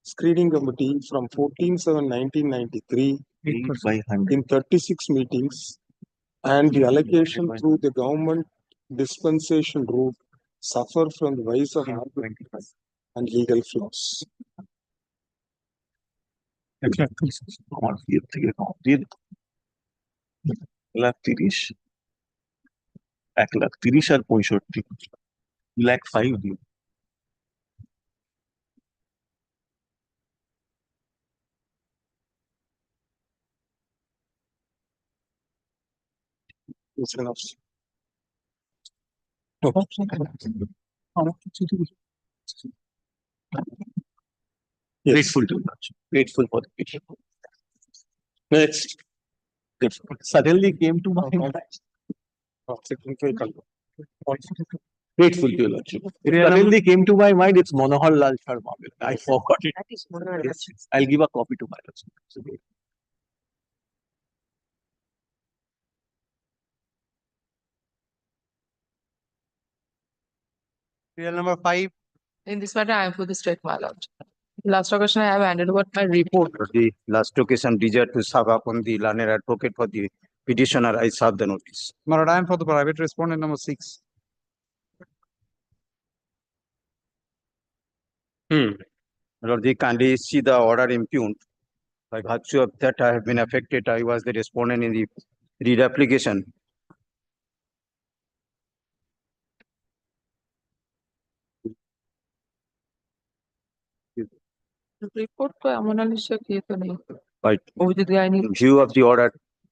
S3: screening committee from 14/7/1993 in 36 meetings and the allocation through the government dispensation route suffer from the vice of and legal flaws.
S11: Lakh 30 1,30,000 R 65 lakh 5 দিও Grateful to you. Grateful for the patient. Next. Suddenly came to my mind. Grateful to you, Lordship. It suddenly came to my mind, it's Manohar Lal Sharma. I forgot it.
S10: That is Manohar Lal.
S11: Yes. I'll give a copy to my Lordship.
S8: Serial number 5.
S18: In this matter, I am for the straight, my lord. Last occasion, I have handed over my report.
S6: The last occasion desired to serve upon the learned advocate for the petitioner, I serve the notice.
S19: My lord, I am for the private respondent number 6.
S6: Lord, they kindly see the order impugned. By virtue of that, I have been affected. I was the respondent in the read application.
S18: Report को अमोनालिशा किए तो नहीं.
S6: Right. In view of the order,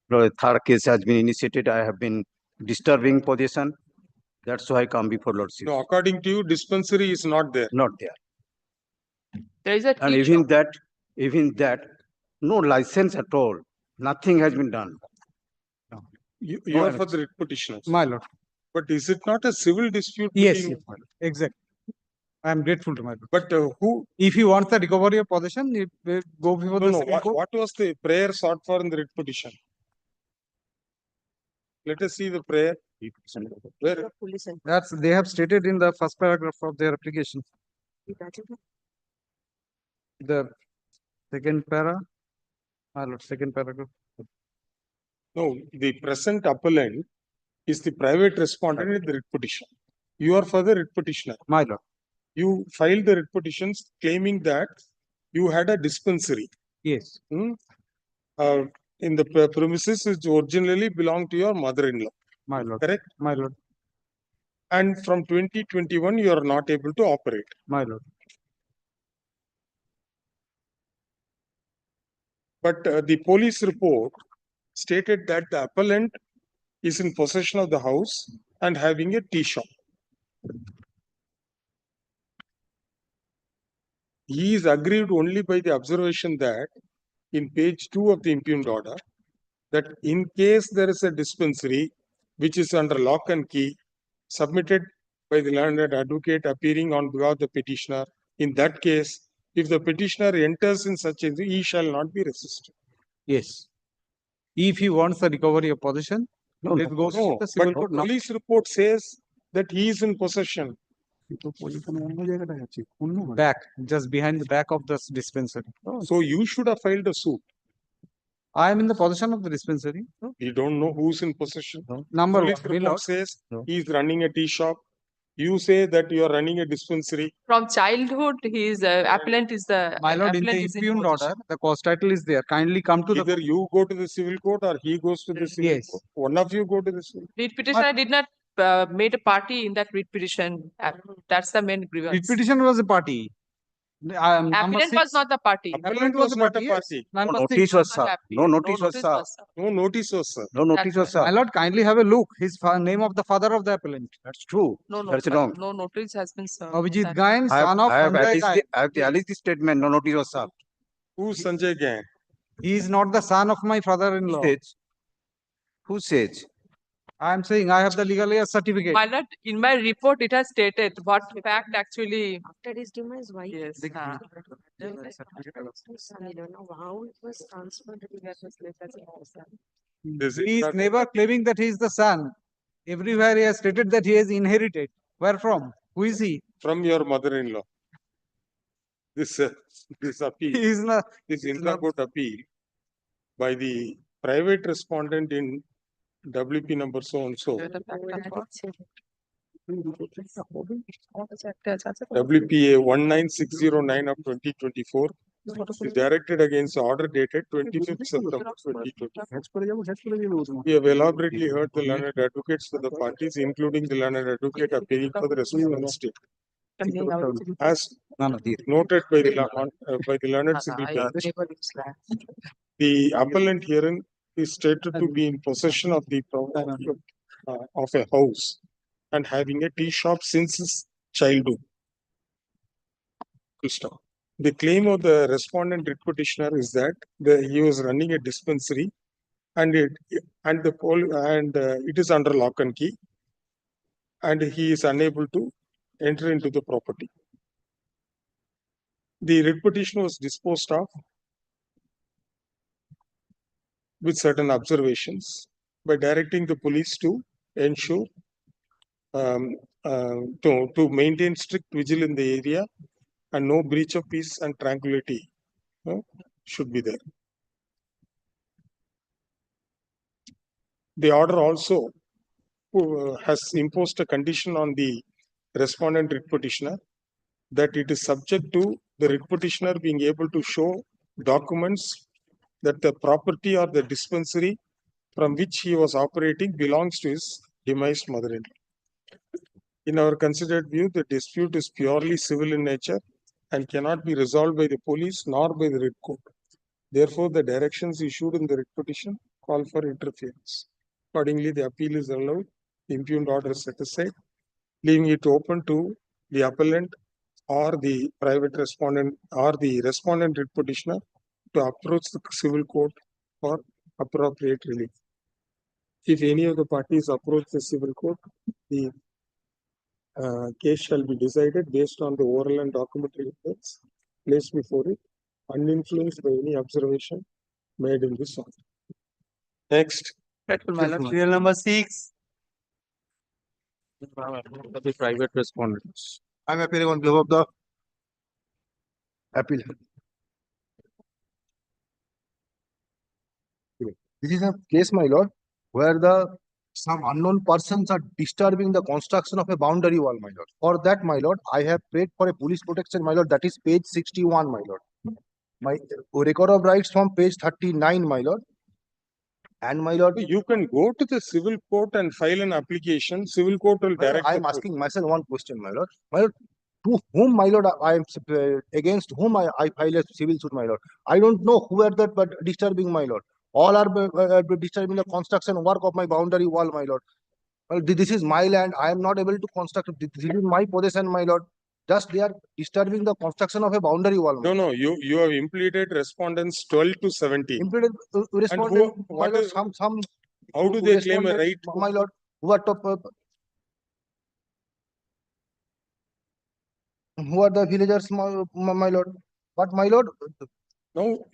S6: the third case has been initiated. I have been disturbing possession. That's why I come before Lordship.
S3: So according to you, dispensary is not there.
S6: Not there.
S18: There is a
S6: And even that, no license at all. Nothing has been done.
S3: You
S19: No,
S3: are for the writ petitioners.
S19: My lord.
S3: But is it not a civil dispute?
S19: Yes,
S3: between-
S19: yes, my lord. Exactly. I am grateful to my lord.
S3: But who?
S19: If you want the recovery of possession, it will go before the Supreme Court.
S3: What was the prayer sought for in the writ petition? Let us see the prayer. Where?
S19: That's, they have stated in the first paragraph of their application. The second para, my lord, second paragraph.
S3: No, the present appellant is the private respondent in the writ petition. You are for the writ petitioner.
S19: My lord.
S3: You filed the writ petitions claiming that you had a dispensary.
S19: Yes.
S3: Uh, in the premises which originally belonged to your mother-in-law.
S19: My lord.
S3: Correct?
S19: My lord.
S3: And from 2021, you are not able to operate.
S19: My lord.
S3: But the police report stated that the appellant is in possession of the house and having a tea shop. He is aggrieved only by the observation that in page 2 of the impugned order, that in case there is a dispensary which is under lock and key submitted by the learned advocate appearing on behalf of the petitioner, in that case, if the petitioner enters in such a, he shall not be resisted.
S19: Yes. If he wants the recovery of possession, it goes to the civil
S3: but
S19: court.
S3: police report says that he is in possession.
S19: Back, just behind the back of the dispensary.
S3: So you should have filed a suit.
S19: I am in the possession of the dispensary.
S3: You don't know who's in possession.
S19: Number
S3: Police
S19: one,
S3: report says he is running a tea shop. You say that you are running a dispensary.
S18: From childhood, his appellant is the
S19: My lord, in the
S18: appellant is in
S19: impugned
S18: possession.
S19: order, the cause title is there. Kindly come to
S3: Either
S19: the.
S3: you go to the civil court or he goes to the civil
S19: Yes.
S3: court. One of you go to the civil.
S18: Writ petitioner did not made a party in that writ petition. That's the main grievance.
S19: Writ petition was a party. Number
S18: Appellant was
S19: 6.
S18: not the party.
S19: Appellant was a
S3: not
S19: party.
S3: a party.
S19: Number
S6: No
S19: 6.
S6: notice was
S18: Not
S6: served.
S18: applicant.
S6: No notice was served.
S3: No notice was served.
S6: No notice was
S19: My
S6: served.
S19: lord, kindly have a look. His name of the father of the appellant.
S6: That's true.
S18: No, no,
S6: That's wrong.
S18: no notice has been served.
S19: Abhijit Gain,
S6: I have,
S19: son of
S6: I have
S19: Sanjay
S6: at
S19: Gain.
S6: least, I have tallied the statement. No notice was served.
S3: Who's Sanjay Gain?
S19: He is not the son of my father-in-law.
S6: Who says?
S19: I am saying I have the legal heirs certificate.
S18: My lord, in my report, it has stated what fact actually.
S10: After his demise, why?
S18: Yes.
S10: I don't know how it was transferred.
S19: He is never claiming that he is the son. Everywhere he has stated that he has inherited. Where from? Who is he?
S3: From your mother-in-law. This appeal,
S19: He is not.
S3: this intra-court appeal by the private respondent in WP number so and so. WPA 19609 of 2024 is directed against the order dated 25th September 2020. We have elaborately heard the learned advocates for the parties, including the learned advocate appearing for the respondent state. As noted by the learned civil bench, the appellant herein is stated to be in possession of the property of a house and having a tea shop since his childhood. The claim of the respondent writ petitioner is that he was running a dispensary and it is under lock and key, and he is unable to enter into the property. The writ petition was disposed of with certain observations by directing the police to ensure to maintain strict vigil in the area and no breach of peace and tranquility should be there. The order also has imposed a condition on the respondent writ petitioner that it is subject to the writ petitioner being able to show documents that the property or the dispensary from which he was operating belongs to his demised mother-in-law. In our considered view, the dispute is purely civil in nature and cannot be resolved by the police nor by the writ court. Therefore, the directions issued in the writ petition call for interference. Accordingly, the appeal is allowed, the impugned order is set aside, leaving it open to the appellant or the private respondent or the respondent writ petitioner to approach the civil court for appropriate relief. If any of the parties approach the civil court, the case shall be decided based on the oral and documentary evidence placed before it, uninfluenced by any observation made in this order. Next.
S19: Serial number 6.
S6: The private respondents.
S20: I am appearing on behalf of the appeal. This is a case, my lord, where the some unknown persons are disturbing the construction of a boundary wall, my lord. For that, my lord, I have paid for a police protection, my lord. That is page 61, my lord. My record of rights from page 39, my lord. And my lord,
S3: You can go to the civil court and file an application. Civil court will
S20: my lord,
S3: direct.
S20: I am asking myself one question, my lord. My lord, to whom, my lord, I am against whom I file a civil suit, my lord. I don't know who are that but disturbing, my lord. All are disturbing the construction work of my boundary wall, my lord. Well, this is my land. I am not able to construct. This is my possession, my lord. Just they are disturbing the construction of a boundary wall.
S3: No, you have implemented respondents 12 to 17.
S20: Implemented respondent, my lord, some.
S3: How do they claim a right?
S20: My lord, who are who are the villagers, my lord? But my lord,
S3: No.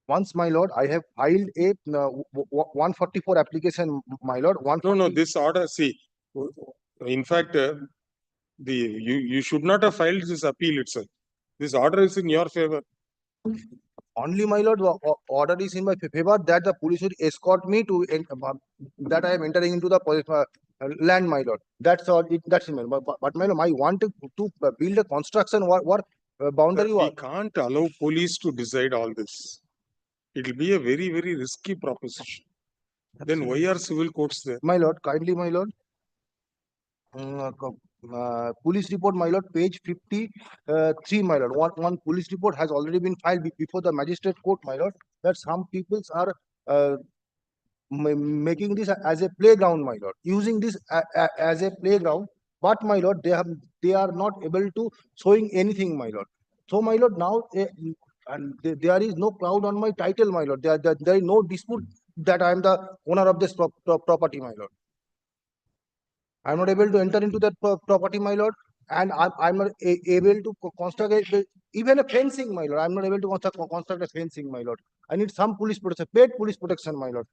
S20: Once, my lord, I have filed a 144 application, my lord.
S3: No, this order, see, in fact, you should not have filed this appeal itself. This order is in your favor.
S20: Only, my lord, order is in my favor that the police will escort me to that I am entering into the land, my lord. That's all. That's it, but my lord, I want to build a construction boundary wall.
S3: We can't allow police to decide all this. It will be a very, very risky proposition. Then why are civil courts there?
S20: My lord, kindly, my lord. Police report, my lord, page 53, my lord. One police report has already been filed before the magistrate court, my lord, that some peoples are making this as a playground, my lord, using this as a playground. But, my lord, they are not able to showing anything, my lord. So, my lord, now and there is no cloud on my title, my lord. There is no dispute that I am the owner of this property, my lord. I am not able to enter into that property, my lord, and I'm not able to construct even a fencing, my lord. I'm not able to construct a fencing, my lord. I need some police protection, paid police protection, my lord.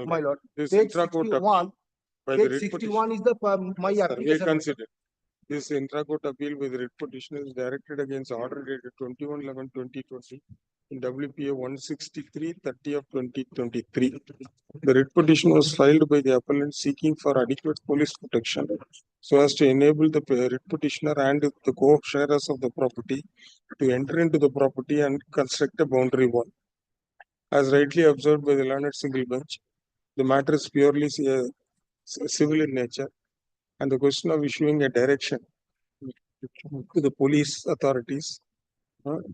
S20: My lord.
S3: This
S20: Page
S3: intra-court
S20: 61.
S3: by the
S20: Page
S3: writ
S20: 61 is the my
S3: Sir,
S20: application.
S3: consider. This intra-court appeal with writ petition is directed against order dated 21/11/2020 in WPA 163 30 of 2023. The writ petition was filed by the appellant seeking for adequate police protection so as to enable the writ petitioner and the co-sharers of the property to enter into the property and construct a boundary wall. As rightly observed by the learned single bench, the matter is purely civil in nature, and the question of issuing a direction to the police authorities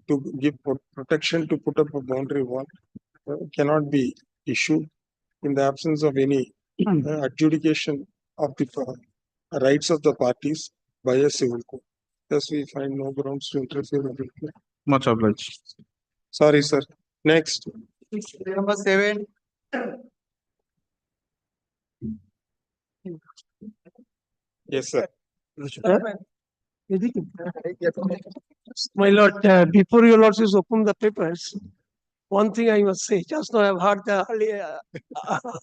S3: to give protection to put up a boundary wall cannot be issued in the absence of any adjudication of the rights of the parties by a civil court. Thus, we find no grounds to interfere with it.
S12: Much obliged.
S3: Sorry, sir. Next.
S19: Number 7.
S3: Yes, sir.
S21: My lord, before your lordships open the papers, one thing I must say, just now I've heard the earlier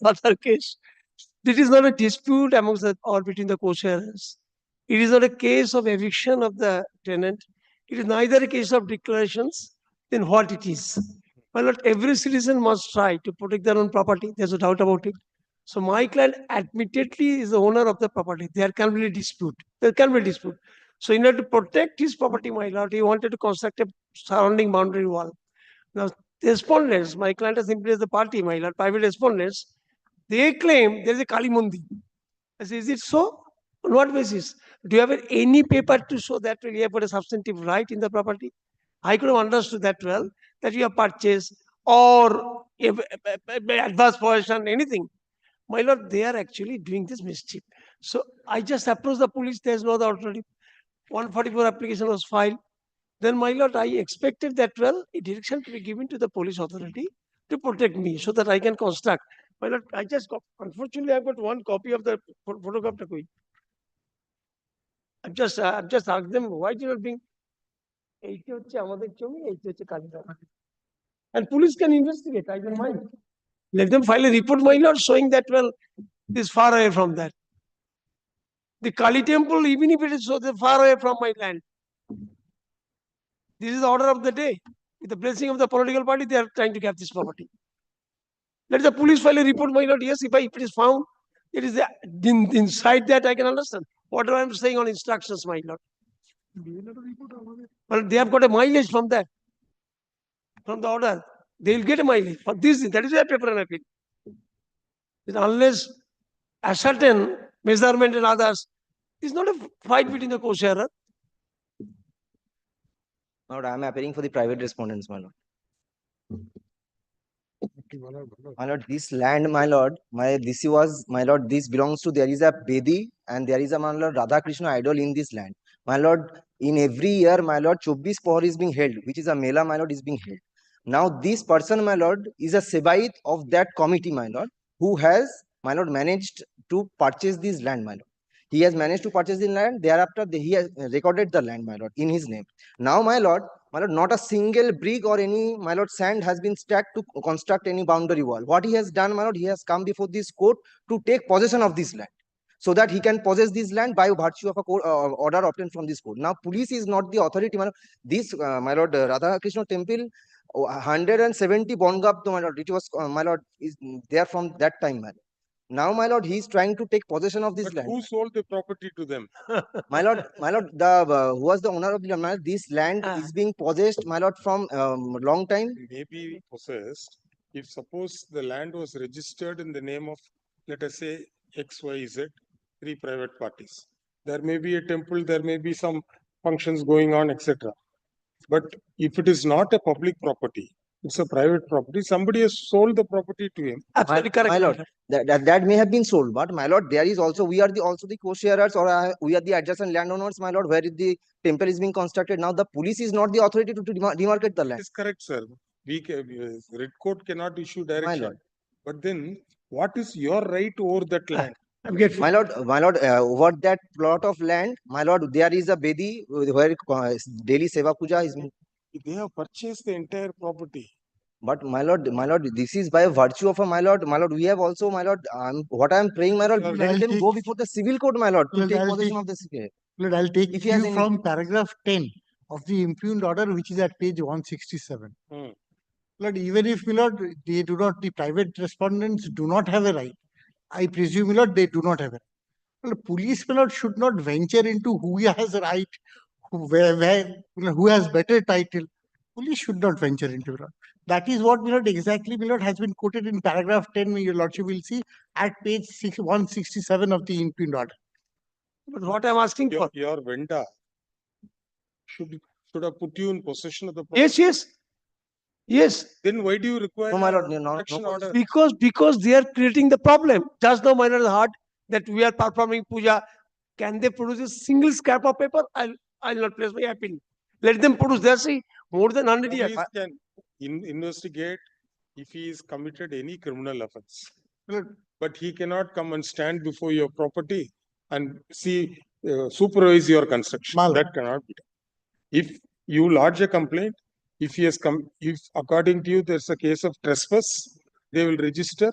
S21: other case. This is not a dispute amongst or between the co-sharers. It is not a case of eviction of the tenant. It is neither a case of declarations. Then what it is? My lord, every citizen must try to protect their own property. There's no doubt about it. So my client admittedly is the owner of the property. There can be a dispute. There can be a dispute. So in order to protect his property, my lord, he wanted to construct a surrounding boundary wall. Now, the respondents, my client is simply as the party, my lord, private respondents, they claim there is a Kali Mandir. I say, is it so? On what basis? Do you have any paper to show that you have got a substantive right in the property? I could have understood that well, that you have purchased or advance possession, anything. My lord, they are actually doing this mischief. So I just approached the police. There is no other alternative. 144 application was filed. Then, my lord, I expected that, well, a direction to be given to the police authority to protect me so that I can construct. My lord, I just got, unfortunately, I've got one copy of the photograph. I've just asked them, why do you not bring? And police can investigate, I don't mind. Let them file a report, my lord, showing that, well, this is far away from that. The Kali temple, even if it is so far away from my land, this is the order of the day. With the blessing of the political party, they are trying to get this property. Let the police file a report, my lord. Yes, if it is found, it is inside that I can understand. Whatever I am saying on instructions, my lord. But they have got a mileage from that, from the order. They will get a mileage for this. That is a paper and appeal. Unless ascertain measurement and others, it's not a fight between the co-sharer.
S5: My lord, I am appearing for the private respondents, my lord. My lord, this land, my lord, this belongs to, there is a Bedi and there is a, my lord, Radha Krishna idol in this land. My lord, in every year, my lord, 24 Pohar is being held, which is a Mela, my lord, is being held. Now, this person, my lord, is a Sebaid of that committee, my lord, who has, my lord, managed to purchase this land, my lord. He has managed to purchase the land. Thereafter, he has recorded the land, my lord, in his name. Now, my lord, not a single brick or any, my lord, sand has been stacked to construct any boundary wall. What he has done, my lord, he has come before this court to take possession of this land, so that he can possess this land by virtue of a court, order obtained from this court. Now, police is not the authority, my lord. This, my lord, Radha Krishna temple, 170 Bongab, my lord, it was, my lord, is there from that time, my lord. Now, my lord, he is trying to take possession of this land.
S3: Who sold the property to them?
S5: My lord, the who was the owner of the land? My lord, this land is being possessed, my lord, from long time.
S3: Maybe possessed. If suppose the land was registered in the name of, let us say, XYZ, 3 private parties. There may be a temple, there may be some functions going on, etc. But if it is not a public property, it's a private property, somebody has sold the property to him.
S21: Absolutely correct.
S5: My lord, that may have been sold, but my lord, there is also, we are the co-sharers, or we are the adjacent landowners, my lord, where the temple is being constructed. Now, the police is not the authority to demarcate the land.
S3: That is correct, sir. Red Court cannot issue direction.
S5: My lord.
S3: But then, what is your right over that land?
S5: My lord, over that plot of land, my lord, there is a Bedi where daily Seva Puja is.
S3: They have purchased the entire property.
S5: But my lord, this is by virtue of a, my lord, we have also, my lord, what I am praying, my lord, let them go before the civil court, my lord, to take possession of the city.
S22: Lord, I'll take
S5: If he has
S22: you
S5: any-
S22: from paragraph 10 of the impugned order, which is at page 167. Lord, even if, my lord, they do not, the private respondents do not have a right, I presume, my lord, they do not have a right. Well, police, my lord, should not venture into who has a right, who has better title. Police should not venture into it. That is what, my lord, exactly, my lord, has been quoted in paragraph 10, your lordship will see at page 167 of the impugned order.
S21: But what I'm asking for.
S3: Your vendor should have put you in possession of the property.
S21: Yes. Yes.
S3: Then why do you require
S5: No, my lord,
S3: protection order?
S21: Because they are creating the problem. Just now, my lord heard that we are performing puja. Can they produce a single scrap of paper? I'll not place my appeal. Let them produce. They see more than 100 years.
S3: Police can investigate if he is committed any criminal offense. But he cannot come and stand before your property and supervise your construction. That cannot be done. If you lodge a complaint, if according to you there's a case of trespass, they will register,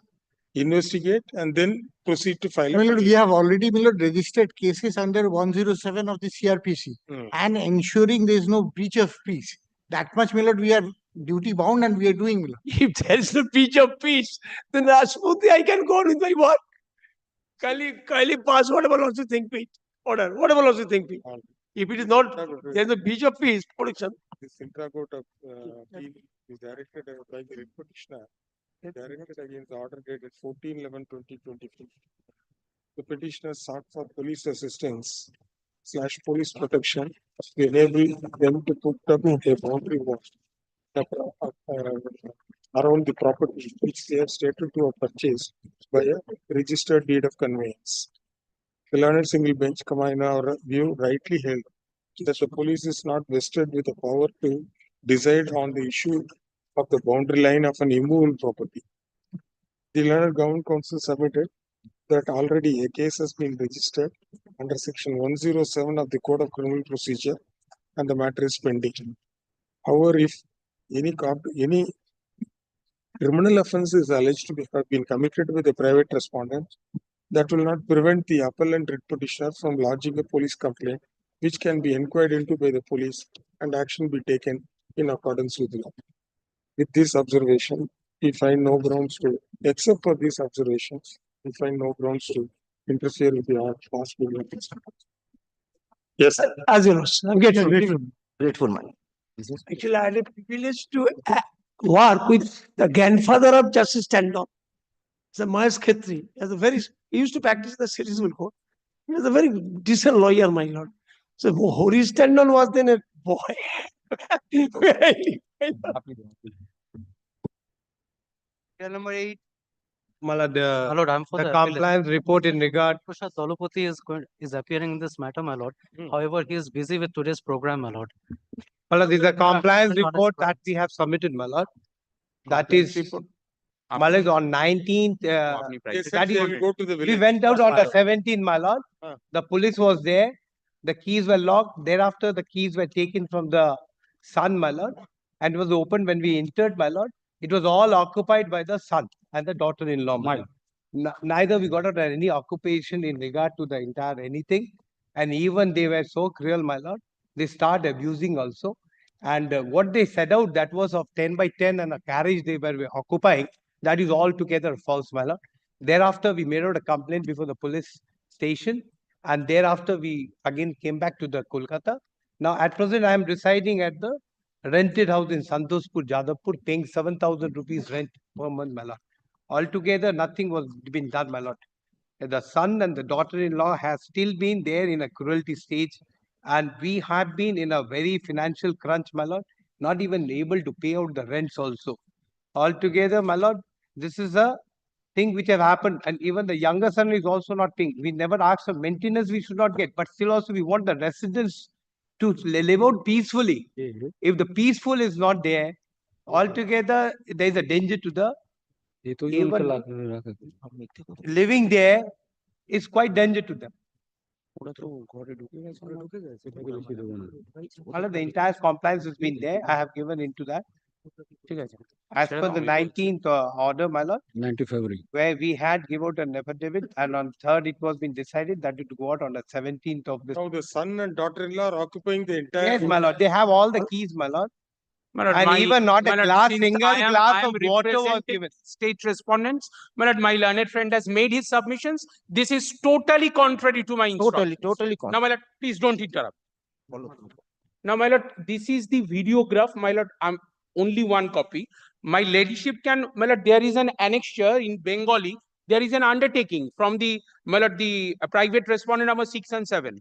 S3: investigate, and then proceed to file.
S22: My lord, we have already, my lord, registered cases under 107 of the CRPC and ensuring there is no breach of peace. That much, my lord, we are duty bound and we are doing, my lord.
S21: If there is no breach of peace, then smoothly I can go on with my work. Kindly pass whatever laws you think fit. Order, whatever laws you think fit. If it is not, there is a breach of peace, production.
S3: This intra-court appeal is directed by the writ petitioner, directed against the order dated 14/11/2023. The petitioner sought for police assistance / police protection to enable them to put up a boundary wall around the property which they have stated to have purchased by a registered deed of conveyance. The learned single bench view rightly held that the police is not vested with the power to decide on the issue of the boundary line of an immovable property. The learned government council submitted that already a case has been registered under section 107 of the Code of Criminal Procedure and the matter is pending. However, if any criminal offence is alleged to have been committed with a private respondent, that will not prevent the appellant writ petitioner from lodging a police complaint, which can be inquired into by the police and action be taken in accordance with law. With this observation, we find no grounds to, except for these observations, we find no grounds to interfere with the past legal testimony. Yes.
S21: As you know, I'm grateful.
S5: Grateful, man.
S21: Actually, I had a privilege to work with the grandfather of Justice Tandon. It's a Mahesh Khetri. He used to practice the civil court. He was a very decent lawyer, my lord. So Horish Tandon was then a boy.
S4: Number 8.
S7: My lord,
S4: I'm for
S7: the
S4: the
S7: compliance report in regard.
S4: Prashad Dolopati is appearing in this matter, my lord. However, he is busy with today's program, my lord.
S7: My lord, this is a compliance
S4: Not as
S7: report that we have submitted, my lord. That is, my lord, on 19th, that is, we went out on the 17th, my lord. The police was there. The keys were locked. Thereafter, the keys were taken from the son, my lord, and it was opened when we entered, my lord. It was all occupied by the son and the daughter-in-law, my lord. Neither we got out any occupation in regard to the entire anything. And even they were so cruel, my lord, they start abusing also. And what they set out, that was of 10 by 10 and a carriage they were occupying. That is altogether false, my lord. Thereafter, we made out a complaint before the police station. And thereafter, we again came back to the Kolkata. Now, at present, I am residing at the rented house in Santoshpur, Jadavpur, paying 7,000 rupees rent per month, my lord. Altogether, nothing was been done, my lord. The son and the daughter-in-law has still been there in a cruelty stage. And we have been in a very financial crunch, my lord, not even able to pay out the rents also. Altogether, my lord, this is a thing which have happened. And even the younger son is also not paying. We never asked for maintenance, we should not get. But still also, we want the residents to live out peacefully. If the peaceful is not there, altogether, there is a danger to the living there is quite danger to them. The entire compliance has been there. I have given into that. As per the 19th order, my lord, 19th February,
S22: where we had given out an affidavit, and on 3rd it was been decided that it would go out on the 17th of this.
S3: Now the son and daughter-in-law are occupying the entire.
S22: Yes, my lord, they have all the keys, my lord.
S23: My lord,
S22: And even not a glass,
S23: since
S22: single
S23: I am
S22: glass of water was
S23: representing
S22: given.
S23: State respondents, my lord, my learned friend has made his submissions. This is totally contrary to my instructions.
S5: Totally
S23: Now, my lord, please don't interrupt. Now, my lord, this is the videograph. My lord, I'm only one copy. My ladyship can, my lord, there is an annexure in Bengali. There is an undertaking from the, my lord, the private respondent number 6 and 7.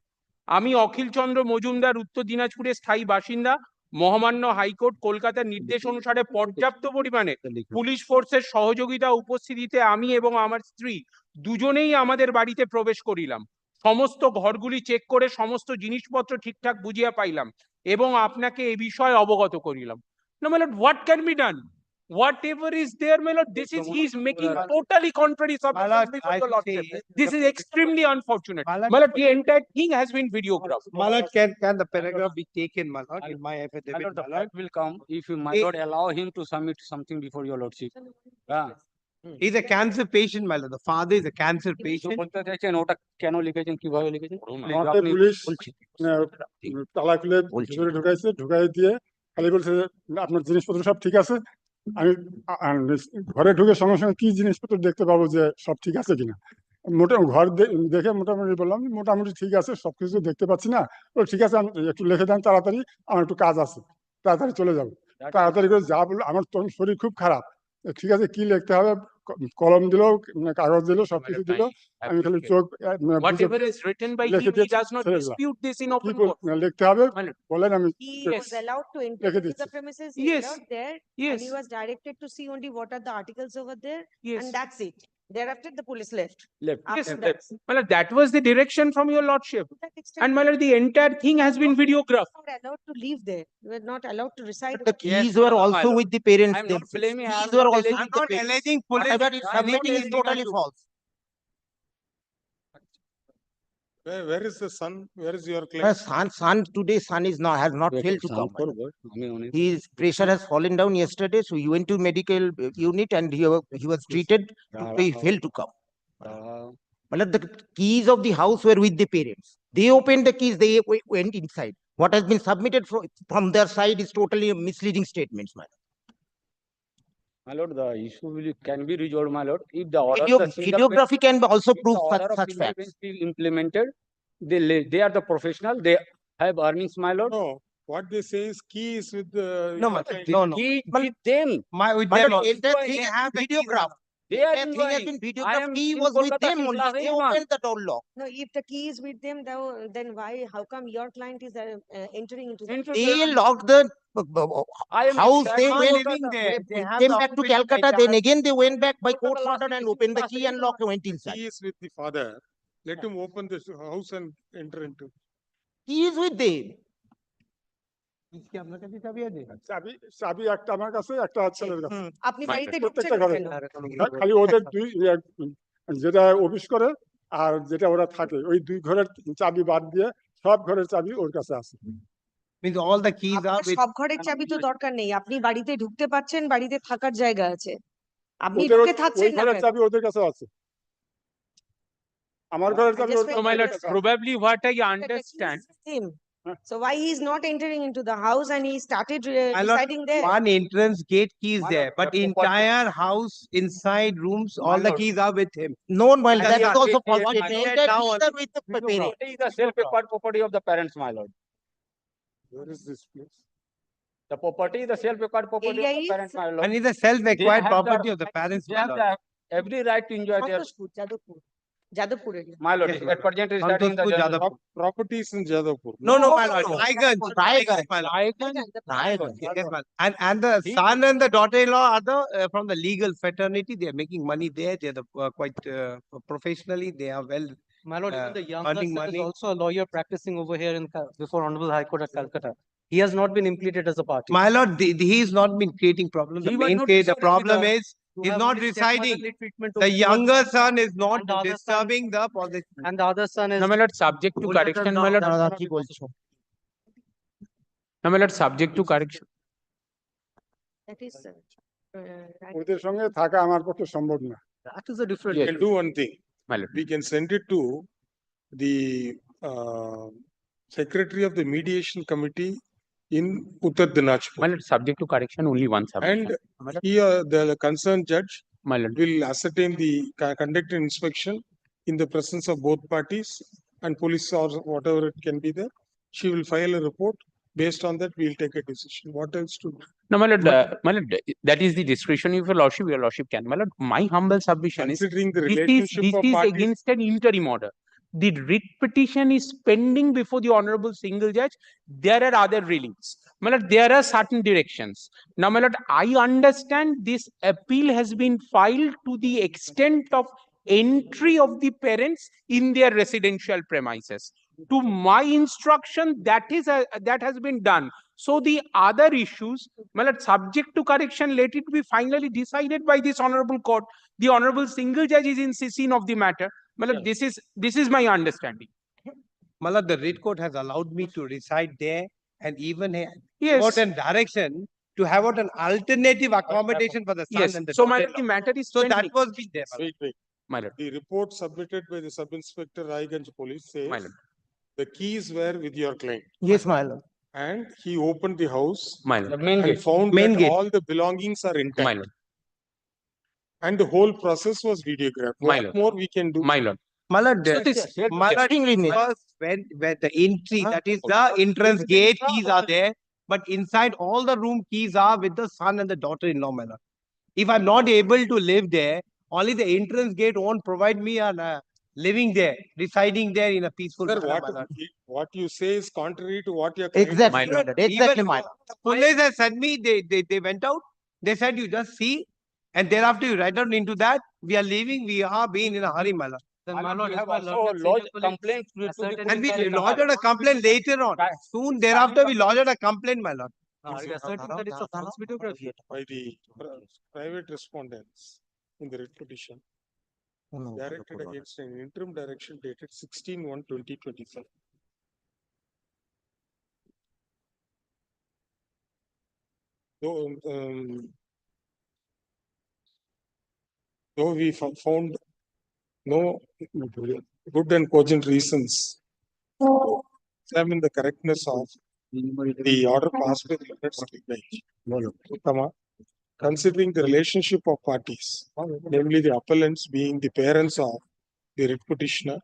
S23: আমি অখিল চন্দ্র মজুমদার উত্তর দিনাজপুরের স্থায়ী বাসিন্দা মহামান্য high court কলকাতার নির্দেশ অনুসারে পর্যাপ্ত পরিমাণে পুলিশ ফোর্সের সহযোগিতা উপস্থিতিতে আমি এবং আমার স্ত্রী দুজনেই আমাদের বাড়িতে প্রবেশ করিলাম সমস্ত ঘরগুলি চেক করে সমস্ত জিনিসপত্র ঠিকঠাক বুঝিয়া পাইলাম এবং আপনাকে এই বিষয়ে অবগত করিলাম না my lord, what can be done? Whatever is there, my lord, this is he is making totally contrary submissions before the lordship. This is extremely unfortunate. My lord, the entire thing has been videographed.
S7: my lord, can the paragraph be taken, my lord, in my affidavit?
S4: My lord, the fact will come if you, my lord, allow him to submit something before your lordship.
S7: He's a cancer patient, my lord. The father is a cancer patient.
S4: বলতে চাইছেন ওটা কেন লিখেছেন কিভাবে লিখেছেন
S24: police তালা খুলে ভিতরে ঢুকাইছে ঢুকাই দিয়ে খালি বলছে আপনার জিনিসপত্র সব ঠিক আছে আমি ঘরে ঢুকে সঙ্গে সঙ্গে কি জিনিসপত্র দেখতে পাবো যে সব ঠিক আছে কিনা ঘর দেখে মোটামুটি বললাম মোটামুটি ঠিক আছে সবকিছু দেখতে পাচ্ছি না ঠিক আছে আমি একটু লিখে দেন তাড়াতাড়ি আমার একটু কাজ আছে তাড়াতাড়ি চলে যাবো তাড়াতাড়ি করে যা বললো আমার তখন শরীর খুব খারাপ ঠিক আছে কি লিখতে হবে কলম দিল কাগজ দিল সবকিছু দিল আমি খালি চোখ
S23: Whatever is written by him, he does not dispute this in open court.
S24: লিখতে হবে বলেন আমি
S10: He was allowed to enter the premises. He was allowed there, and he was directed to see only what are the articles over there, and that's it. Thereafter, the police left.
S23: Yes, my lord, that was the direction from your lordship. And my lord, the entire thing has been videographed.
S10: Not allowed to leave there. We were not allowed to reside.
S5: The keys were also with the parents.
S4: I'm not blaming.
S5: Keys were also with the parents. Whatever is submitting is totally false.
S3: Where is the son? Where is your client?
S5: Son today, son is not has not failed to come. His pressure has fallen down yesterday, so he went to medical unit and he was treated. He failed to come. But the keys of the house were with the parents. They opened the keys. They went inside.
S1: What has been submitted from their side is totally misleading statements, my lord.
S9: My lord, the issue can be resolved, my lord, if the order of the single
S1: Videography can also prove
S9: the order of
S1: such
S9: single
S1: facts.
S9: bench is implemented. They are the professional. They have earnings, my lord.
S3: No, what they say is key is with the.
S1: No, no.
S9: Key with them.
S7: With
S1: My
S7: them
S1: lord,
S7: also.
S1: entire thing
S7: They
S1: has
S7: have
S1: been
S7: the keys.
S1: videographed.
S9: They are
S1: Entire thing has
S9: enjoying.
S1: been
S9: I
S1: videographed.
S9: am
S1: Key
S9: in
S1: was with
S9: Kolkata
S1: them
S9: since
S1: only.
S9: last
S1: They
S9: 8 months.
S1: opened the door lock.
S10: No, if the key is with them, then why, how come your client is entering into the
S1: They locked the
S9: I am
S1: house. They
S9: exactly
S1: went
S9: living
S7: there.
S1: They
S7: They have
S1: came
S7: the
S1: back to
S7: occupation
S1: Calcutta.
S7: right
S1: Then
S7: now.
S1: again they went back by
S9: Kolkata
S1: court
S9: last
S1: order and
S9: week,
S1: opened the
S9: last
S1: key
S9: week,
S1: and locked and went inside.
S3: Key is with the father. Let him open this house and enter into.
S1: Key is with them.
S24: চাবি চাবি একটা আমার কাছে একটা ছেলের কাছে
S10: আপনি বাড়িতে ঢুকছেন
S24: প্রত্যেকটা ঘরে
S10: কেন?
S24: খালি ওদের দুই যেটা অফিস করে আর যেটা ওরা থাকে ওই দুই ঘরের চাবি বাদ দিয়ে সব ঘরের চাবি ওর কাছে আছে।
S7: Means all the keys are
S10: আপনার
S7: with
S10: সব ঘরের চাবি তো দরকার নেই, আপনি বাড়িতে ঢুকতে পারছেন, বাড়িতে থাকার জায়গা আছে, আপনি
S24: ওদের
S10: ঢুকে
S24: ওই
S10: থাকছেন না
S24: ঘরের
S10: কেন?
S24: চাবি ওদের কাছে আছে। আমার ঘরের চাবি ওর
S23: No, my lord, probably what I understand.
S10: So why he is not entering into the house and he started
S7: My lord,
S10: residing there?
S7: one entrance gate key is there, but entire house inside rooms, all the keys are with him.
S1: No, my lord, that is also
S9: What
S1: false
S9: he has
S1: statement.
S9: said
S1: Entire
S9: now
S1: keys are with the parents.
S9: Property is the self-acquired property of the parents, my lord.
S3: Where is this place?
S9: The property is the self-acquired property of
S10: Area
S9: the
S10: is-
S9: parents, my lord.
S7: And it's a self-acquired
S9: They have
S7: property
S9: the-
S7: of the parents.
S9: They
S7: My
S9: have
S7: lord.
S9: every right to enjoy their.
S10: Santoshpur, Jadavpur area.
S9: My lord,
S7: Yes,
S9: at present is studying the
S7: Santoshpur, Jadavpur.
S3: Properties in Jadavpur.
S7: No, my lord. Raigans, my lord.
S1: Raigans.
S7: Yes, my lord. And the son and the daughter-in-law are from the legal fraternity. They are making money there. They are quite professionally. They are well.
S4: My lord, even the younger
S7: earning
S4: son is
S7: money.
S4: also a lawyer practicing over here before Honorable High Court at Calcutta. He has not been implicated as a party.
S7: My lord, he has not been creating problems. The
S4: He was
S7: main
S4: not
S7: case, the
S4: decided
S7: problem
S4: without-
S7: is
S4: to
S7: he's
S4: have
S7: not
S4: only
S7: residing.
S4: stepmotherly treatment
S7: The
S4: towards
S7: younger
S4: the-
S7: son is not
S4: and the other son-
S7: disturbing the position.
S4: And the other son is.
S23: No, my lord, subject to correction, my lord.
S1: কি বলছো?
S23: No, my lord, subject to correction.
S10: That is, right.
S24: ওদের সঙ্গে থাকা আমার পক্ষে সম্ভব না।
S4: That is a different.
S3: We can do one thing.
S23: My lord.
S3: We can send it to the secretary of the mediation committee in Uttar Dinajpur.
S23: My lord, subject to correction, only one submission.
S3: And he, the concerned judge,
S23: My lord.
S3: will ascertain conduct an inspection in the presence of both parties and police or whatever it can be there. She will file a report. Based on that, we will take a decision. What else to do?
S23: No, my lord, that is the discretion of your lordship can. My lord, my humble submission is
S3: Considering the
S23: this
S3: relationship of
S23: is
S3: parties.
S23: against an interim order. The writ petition is pending before the honorable single judge. There are other rulings. My lord, there are certain directions. Now, my lord, I understand this appeal has been filed to the extent of entry of the parents in their residential premises. To my instruction, that has been done. So the other issues, my lord, subject to correction, let it be finally decided by this honorable court. The honorable single judge is in scene of the matter. My lord, this is my understanding.
S7: My lord, the writ court has allowed me to reside there and even
S23: Yes.
S7: got a direction to have out an alternative accommodation for the son
S23: Yes.
S7: and the
S23: So my lord,
S7: daughter-in-law.
S23: the matter is
S7: So that
S23: pending.
S7: was been there. my lord.
S3: Wait.
S23: My lord.
S3: The report submitted by the sub-inspector Raiganj police
S23: My
S3: says
S23: lord.
S3: the keys were with your client.
S1: Yes, my lord.
S3: And he opened the house
S23: My lord.
S9: The main
S3: and
S9: gate.
S3: found
S7: Main
S3: that
S7: gate.
S3: all the belongings are
S23: My
S3: intact.
S23: lord.
S3: And the whole process was videographed.
S23: My
S3: What
S23: lord.
S3: more we can do?
S23: My lord.
S7: My lord,
S23: So this-
S7: my lord, because when the entry, that is the entrance gate keys are there, but inside all the room keys are with the son and the daughter-in-law, my lord. If I'm not able to live there, only the entrance gate won't provide me a living there, residing there in a peaceful
S3: Sir,
S7: manner, my lord.
S3: what you say is contrary to what your client
S1: Exactly,
S3: has
S1: my
S3: said.
S1: lord. Exactly, my lord.
S7: The police has sent me, they went out, they said you just see, and thereafter you write down into that, we are leaving, we are being in a hurry, my lord.
S4: Then
S9: My
S4: my
S9: lord,
S4: lord,
S9: you
S4: if
S9: have
S4: my
S9: also
S4: lord can
S9: lodged
S4: senior police
S9: complaints to the
S4: ascertain
S7: And we
S4: inside the
S7: lodged a complaint later on. Soon thereafter, we lodged a complaint, my lord.
S4: ascertain that it's a false videography.
S3: By the private respondents in the writ petition directed against an interim direction dated 16/1/2025. Though we found no good and cogent reasons to examine the correctness of the order passed by the Leonard Civil Bench. Uttama, considering the relationship of parties, namely the appellants being the parents of the writ petitioner,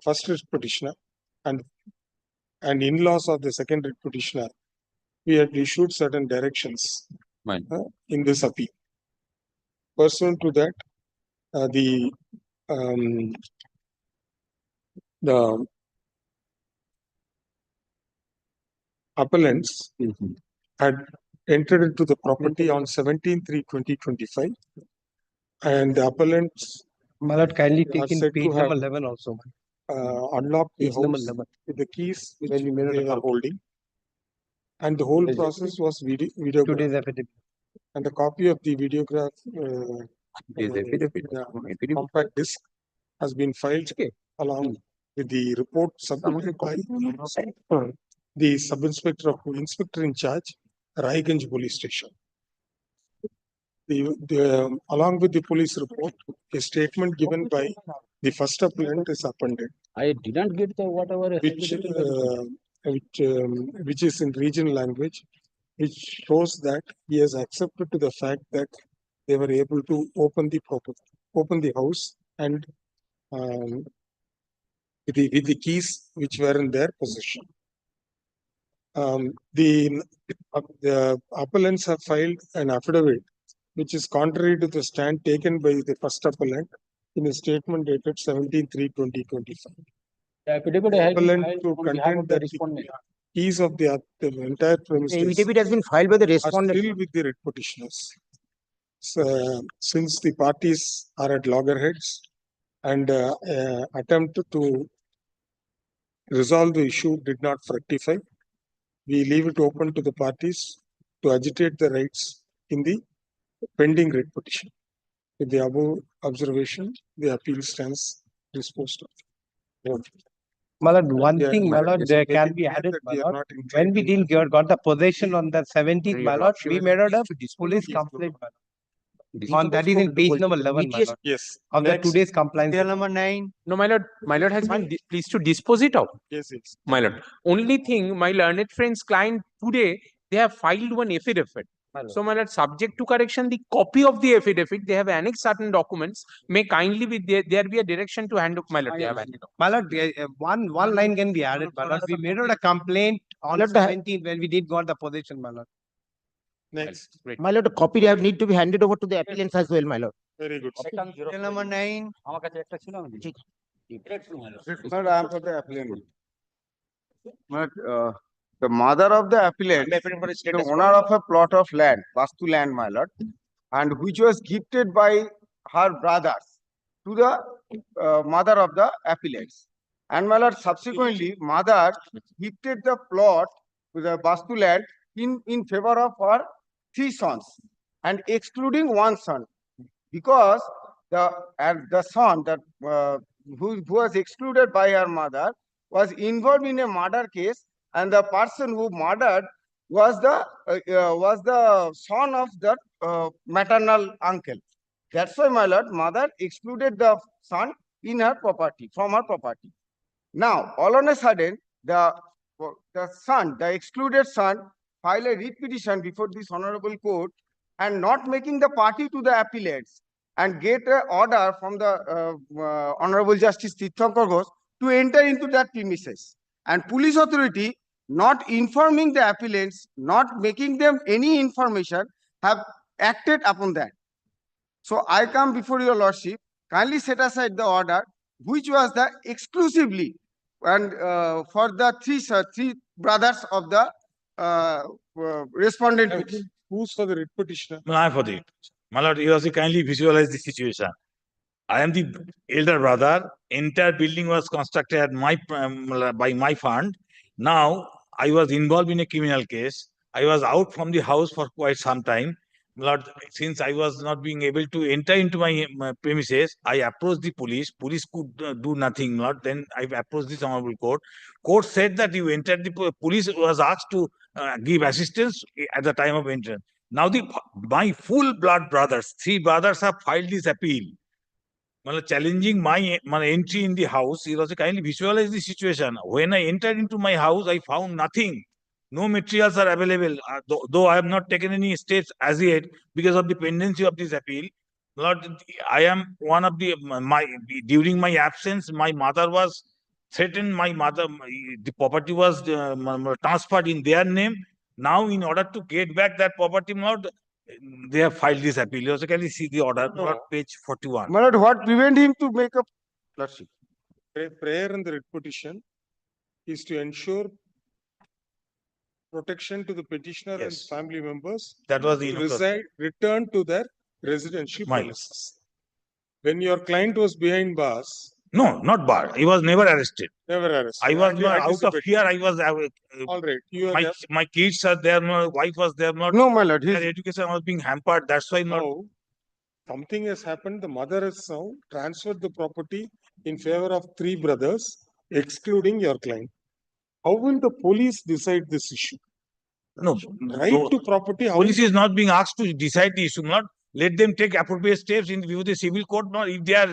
S3: first writ petitioner, and in-laws of the second writ petitioner, we had issued certain directions in this appeal. Pursuant to that, the appellants had entered into the property on 17/3/2025, and the appellants
S7: My lord, kindly
S3: are
S7: take in
S3: said
S7: page
S3: to have
S7: number 11 also.
S3: unlocked the
S7: Page number
S3: house
S7: 11.
S3: with the keys which
S7: When we made
S3: they
S7: a
S3: were holding, and the whole process was videographed.
S7: Today's affidavit.
S3: And a copy of the videograph compact disc has been filed along with the report submitted by the Inspector in charge, Raiganj Police Station. Along with the police report, a statement given by the first appellant is appended,
S9: I didn't get the whatever.
S3: which is in regional language, which shows that he has accepted to the fact that they were able to open the house, and with the keys which were in their possession. The appellants have filed an affidavit which is contrary to the stand taken by the first appellant in a statement dated 17/3/2025.
S9: The affidavit
S3: The
S9: has been
S3: appellant
S9: filed
S3: to
S9: on behalf
S3: contend
S9: of the
S3: that the
S9: respondent.
S3: keys of the entire premises
S1: The affidavit has been filed by the
S3: are
S1: respondent.
S3: still with the writ petitioners. So, since the parties are at loggerheads and attempt to resolve the issue did not fructify, we leave it open to the parties to agitate the rights in the pending writ petition. With the above observation, the appeal stands disposed of.
S7: My lord, one
S3: Yeah,
S7: thing, my lord,
S3: it's
S7: there
S3: making
S7: can be
S3: clear
S7: added,
S3: that
S7: my
S3: we are
S7: lord.
S3: not
S7: When we
S3: inclined
S7: didn't got the possession on the 17th, my lord, we made out a police
S3: Yes,
S7: complaint, my lord. On that is in page number 11, my lord,
S3: Yes.
S7: of the
S3: Next.
S7: today's compliance.
S23: number 9. No, my lord has been pleased to dispose it of.
S3: Yes, yes.
S23: My lord, only thing, my learned friend's client today, they have filed one affidavit. So, my lord, subject to correction, the copy of the affidavit, they have annexed certain documents, may kindly be there be a direction to hand up, my lord. They have handed up.
S7: My lord, one line can be added, my lord. We made out a complaint on
S1: Lord,
S7: 17th when we did got the possession, my lord.
S3: Next.
S1: My lord, a copy have need to be handed over to the appellants as well, my lord.
S3: Very good.
S9: Number 9.
S13: Sir, I am for the appellant. But, the mother of the appellant, the owner of a plot of land, Vastu land, my lord, and which was gifted by her brothers to the mother of the appellants. And my lord, subsequently, mother gifted the plot to the Vastu land in favor of her 3 sons and excluding 1 son, because the son that who was excluded by her mother was involved in a murder case, and the person who murdered was the son of that maternal uncle. That's why, my lord, mother excluded the son in her property, from her property. Now, all on a sudden, the son, the excluded son, filed a writ petition before this honorable court and not making the party to the appellates, and get an order from the Honorable Justice Tirthankar Ghosh to enter into that premises. And police authority, not informing the appellants, not making them any information, have acted upon that. So I come before your lordship, kindly set aside the order, which was the exclusively and for the three brothers of the respondent.
S3: Who's for the writ petitioner?
S14: No, I am for the. My lord, you also kindly visualize the situation. I am the elder brother. Entire building was constructed at by my fund. Now, I was involved in a criminal case. I was out from the house for quite some time. My lord, since I was not being able to enter into my premises, I approached the police. Police could do nothing, my lord. Then I approached this honorable court. Court said that you entered the police was asked to give assistance at the time of entrance. Now, my full blood brothers, 3 brothers have filed this appeal. challenging my entry in the house. He was kindly visualize the situation. When I entered into my house, I found nothing. No materials are available. Though I have not taken any steps as yet because of the pendency of this appeal. Lord, I am one of the during my absence, my mother was threatened. The property was transferred in their name. Now, in order to get back that property, Lord, they have filed this appeal. You also can see the order,
S13: No.
S14: Lord, page 41.
S13: My lord, what prevent him to make a lordship?
S3: Prayer and the writ petition is to ensure protection to the petitioner and
S14: Yes.
S3: family members
S14: That was the
S3: to return to their residential
S14: Mine.
S3: premises. When your client was behind bars,
S14: No, not bar. He was never arrested.
S3: never arrested.
S14: I was
S3: and
S14: not out of
S3: anticipated.
S14: fear. I was.
S3: All right. You are
S14: My kids are there. My wife was there. Not
S13: No, my lord.
S14: their education was being hampered. That's why not.
S3: now something has happened. The mother has now transferred the property in favor of 3 brothers, excluding your client. How will the police decide this issue?
S14: No.
S3: Right to property. How
S14: Police is not being asked to decide the issue. Not let them take appropriate steps in view of the civil court. Not if they are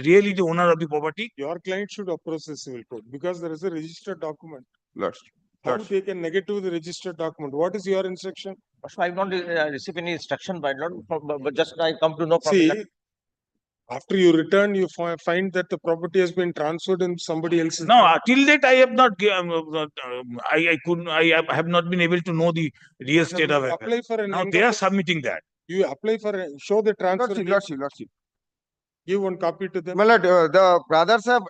S14: really the owner of the property.
S3: Your client should approach the civil court because there is a registered document.
S13: Lordship.
S3: How they can negative the registered document? What is your instruction?
S1: So I have not received any instruction by Lord, but just I come to know from
S3: See,
S1: that.
S3: after you return, you find that the property has been transferred in somebody else's.
S14: No, till date I have not. I couldn't. Have not been able to know the real state of affairs.
S3: Apply for an
S14: Now they are submitting that.
S3: You apply for show the transfer.
S13: Lordship.
S3: Give one copy to them.
S13: My lord, the brothers have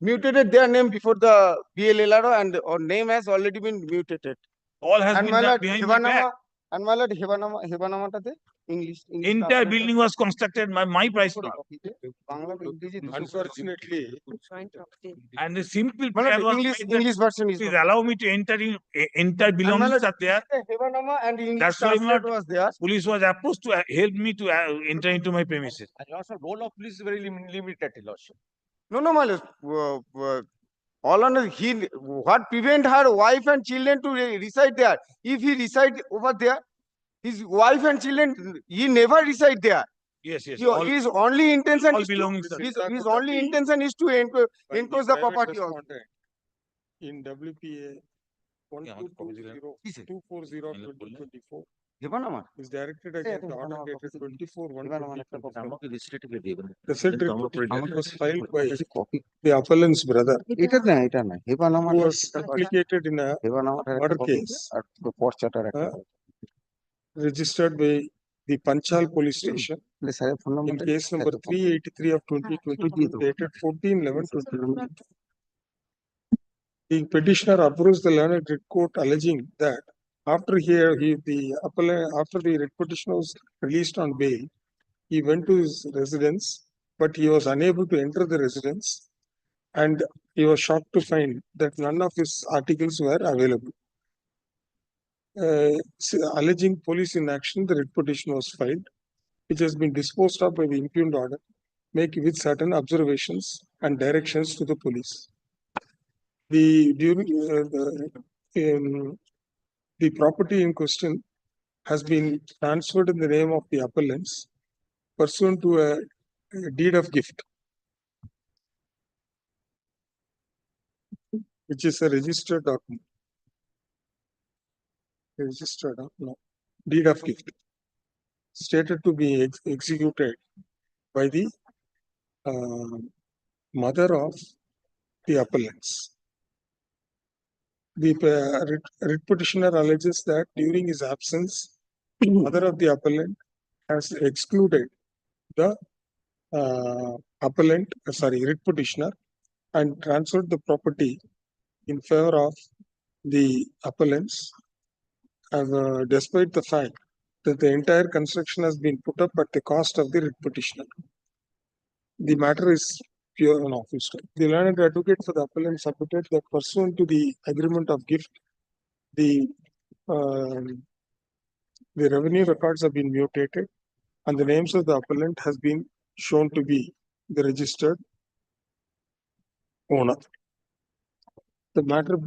S13: mutated their name before the BLLRO and our name has already been mutated.
S14: All has
S13: And
S14: been
S13: my
S14: done
S13: lord,
S14: behind my back.
S13: and my lord, Hebanamata English.
S14: Entire building was constructed by my price not.
S3: Unfortunately,
S14: And the simple
S13: My lord,
S14: prayer was
S13: English
S14: made that
S13: English version is
S14: please allow me to enter in. Entire belongings are there.
S13: Hebanama and English
S14: That's why
S13: translate was there.
S14: police was approached to help me to enter into my premises.
S1: And also role of police is very limited, Lordship.
S13: No, my lord. All on what prevent her wife and children to reside there? If he reside over there, his wife and children, he never reside there.
S14: Yes, yes.
S13: His only intention
S14: all
S13: is to,
S14: belongings are
S13: his only intention is to enclose the property also.
S3: in WPA 1220-240-2024 is directed against the order dated 24/1/2024. The said report was filed by the appellant's brother, who was implicated in a murder case registered by the Panchal police station in case number 383 of 2022 dated 14/11/2022. The petitioner approached the learned writ court alleging that after the writ petitioner was released on bail, he went to his residence, but he was unable to enter the residence, and he was shocked to find that none of his articles were available. Alleging police inaction, the writ petition was filed, which has been disposed of by the impugned order, making with certain observations and directions to the police. The property in question has been transferred in the name of the appellants pursuant to a deed of gift, which is a registered document. Deed of gift stated to be executed by the mother of the appellants. The writ petitioner alleges that during his absence, mother of the appellant has excluded the writ petitioner and transferred the property in favor of the appellants, despite the fact that the entire construction has been put up at the cost of the writ petitioner. The matter is pure and official. The learned advocate for the appellant submitted that pursuant to the agreement of gift, the revenue records have been mutated and the names of the appellant has been shown to be the registered owner. The matter,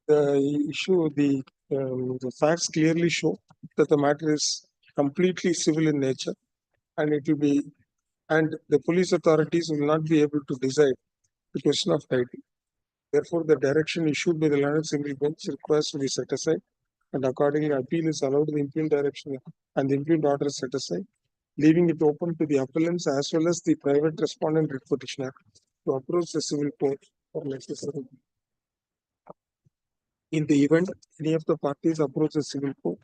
S3: the facts clearly show that the matter is completely civil in nature, and it will be and the police authorities will not be able to decide the question of title. Therefore, the direction issued by the learned single bench requires to be set aside, and accordingly, appeal is allowed. The impugned direction and the impugned order is set aside, leaving it open to the appellants as well as the private respondent writ petitioner to approach the civil court for necessary. In the event any of the parties approach the civil court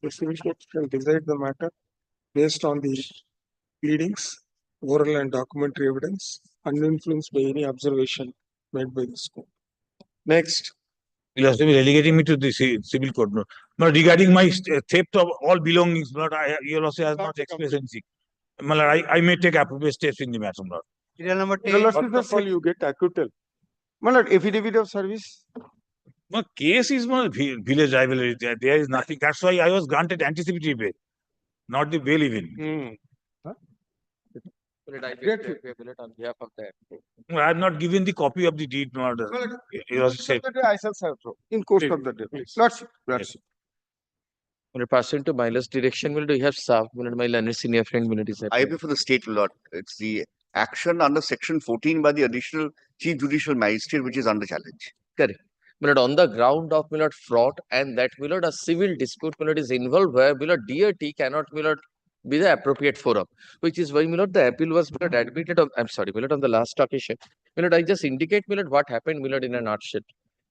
S3: shall decide the matter based on the pleadings, oral and documentary evidence, uninfluenced by any observation made by this court. Next.
S14: You have to be relegating me to the civil court. No, regarding my theft of all belongings, your lordship has not expressed anything. I may take appropriate steps in the matter.
S7: Serial number
S3: Your
S7: 10.
S3: lordship, first of all, you get acquittal. My lord, affidavit of service.
S14: My case is my village rivalry. There is nothing. That's why I was granted anticipatory bail, not the bail even.
S1: On behalf of the
S14: I have not given the copy of the deed. Your lordship.
S13: I shall serve in course of the day. Lordship, lordship.
S2: Pursuant to my last direction, will you have served my learned senior friend is
S15: I before the state lord. It's the action under section 14 by the additional chief judicial magistrate which is under challenge.
S2: correct. On the ground of fraud and that a civil dispute is involved where DRT cannot be the appropriate forum, which is why the appeal was admitted on, I'm sorry, on the last occasion. I just indicate what happened in a nutshell.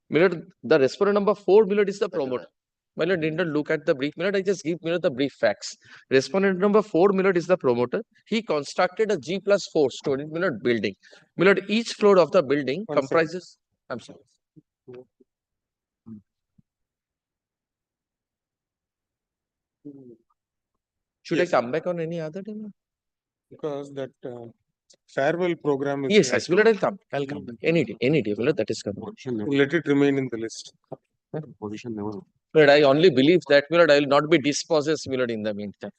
S2: The respondent number 4 is the promoter. Did not look at the brief. I just give the brief facts. Respondent number 4 is the promoter. He constructed a G+4 story building. Each floor of the building comprises. I'm sorry. Should I come back on any other day?
S3: Because that farewell program is.
S2: Yes, I'll come. I'll come. Any day, that is coming.
S3: Let it remain in the list.
S2: But I only believe that I will not be dispossessed in the meantime.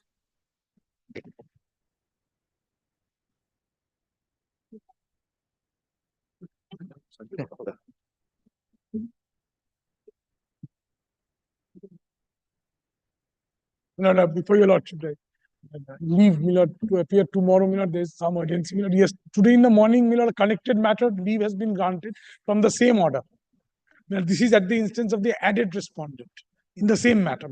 S16: Before your lordship, leave to appear tomorrow. There is some urgency. Yes, today in the morning, a connected matter leave has been granted from the same order. This is at the instance of the added respondent in the same matter.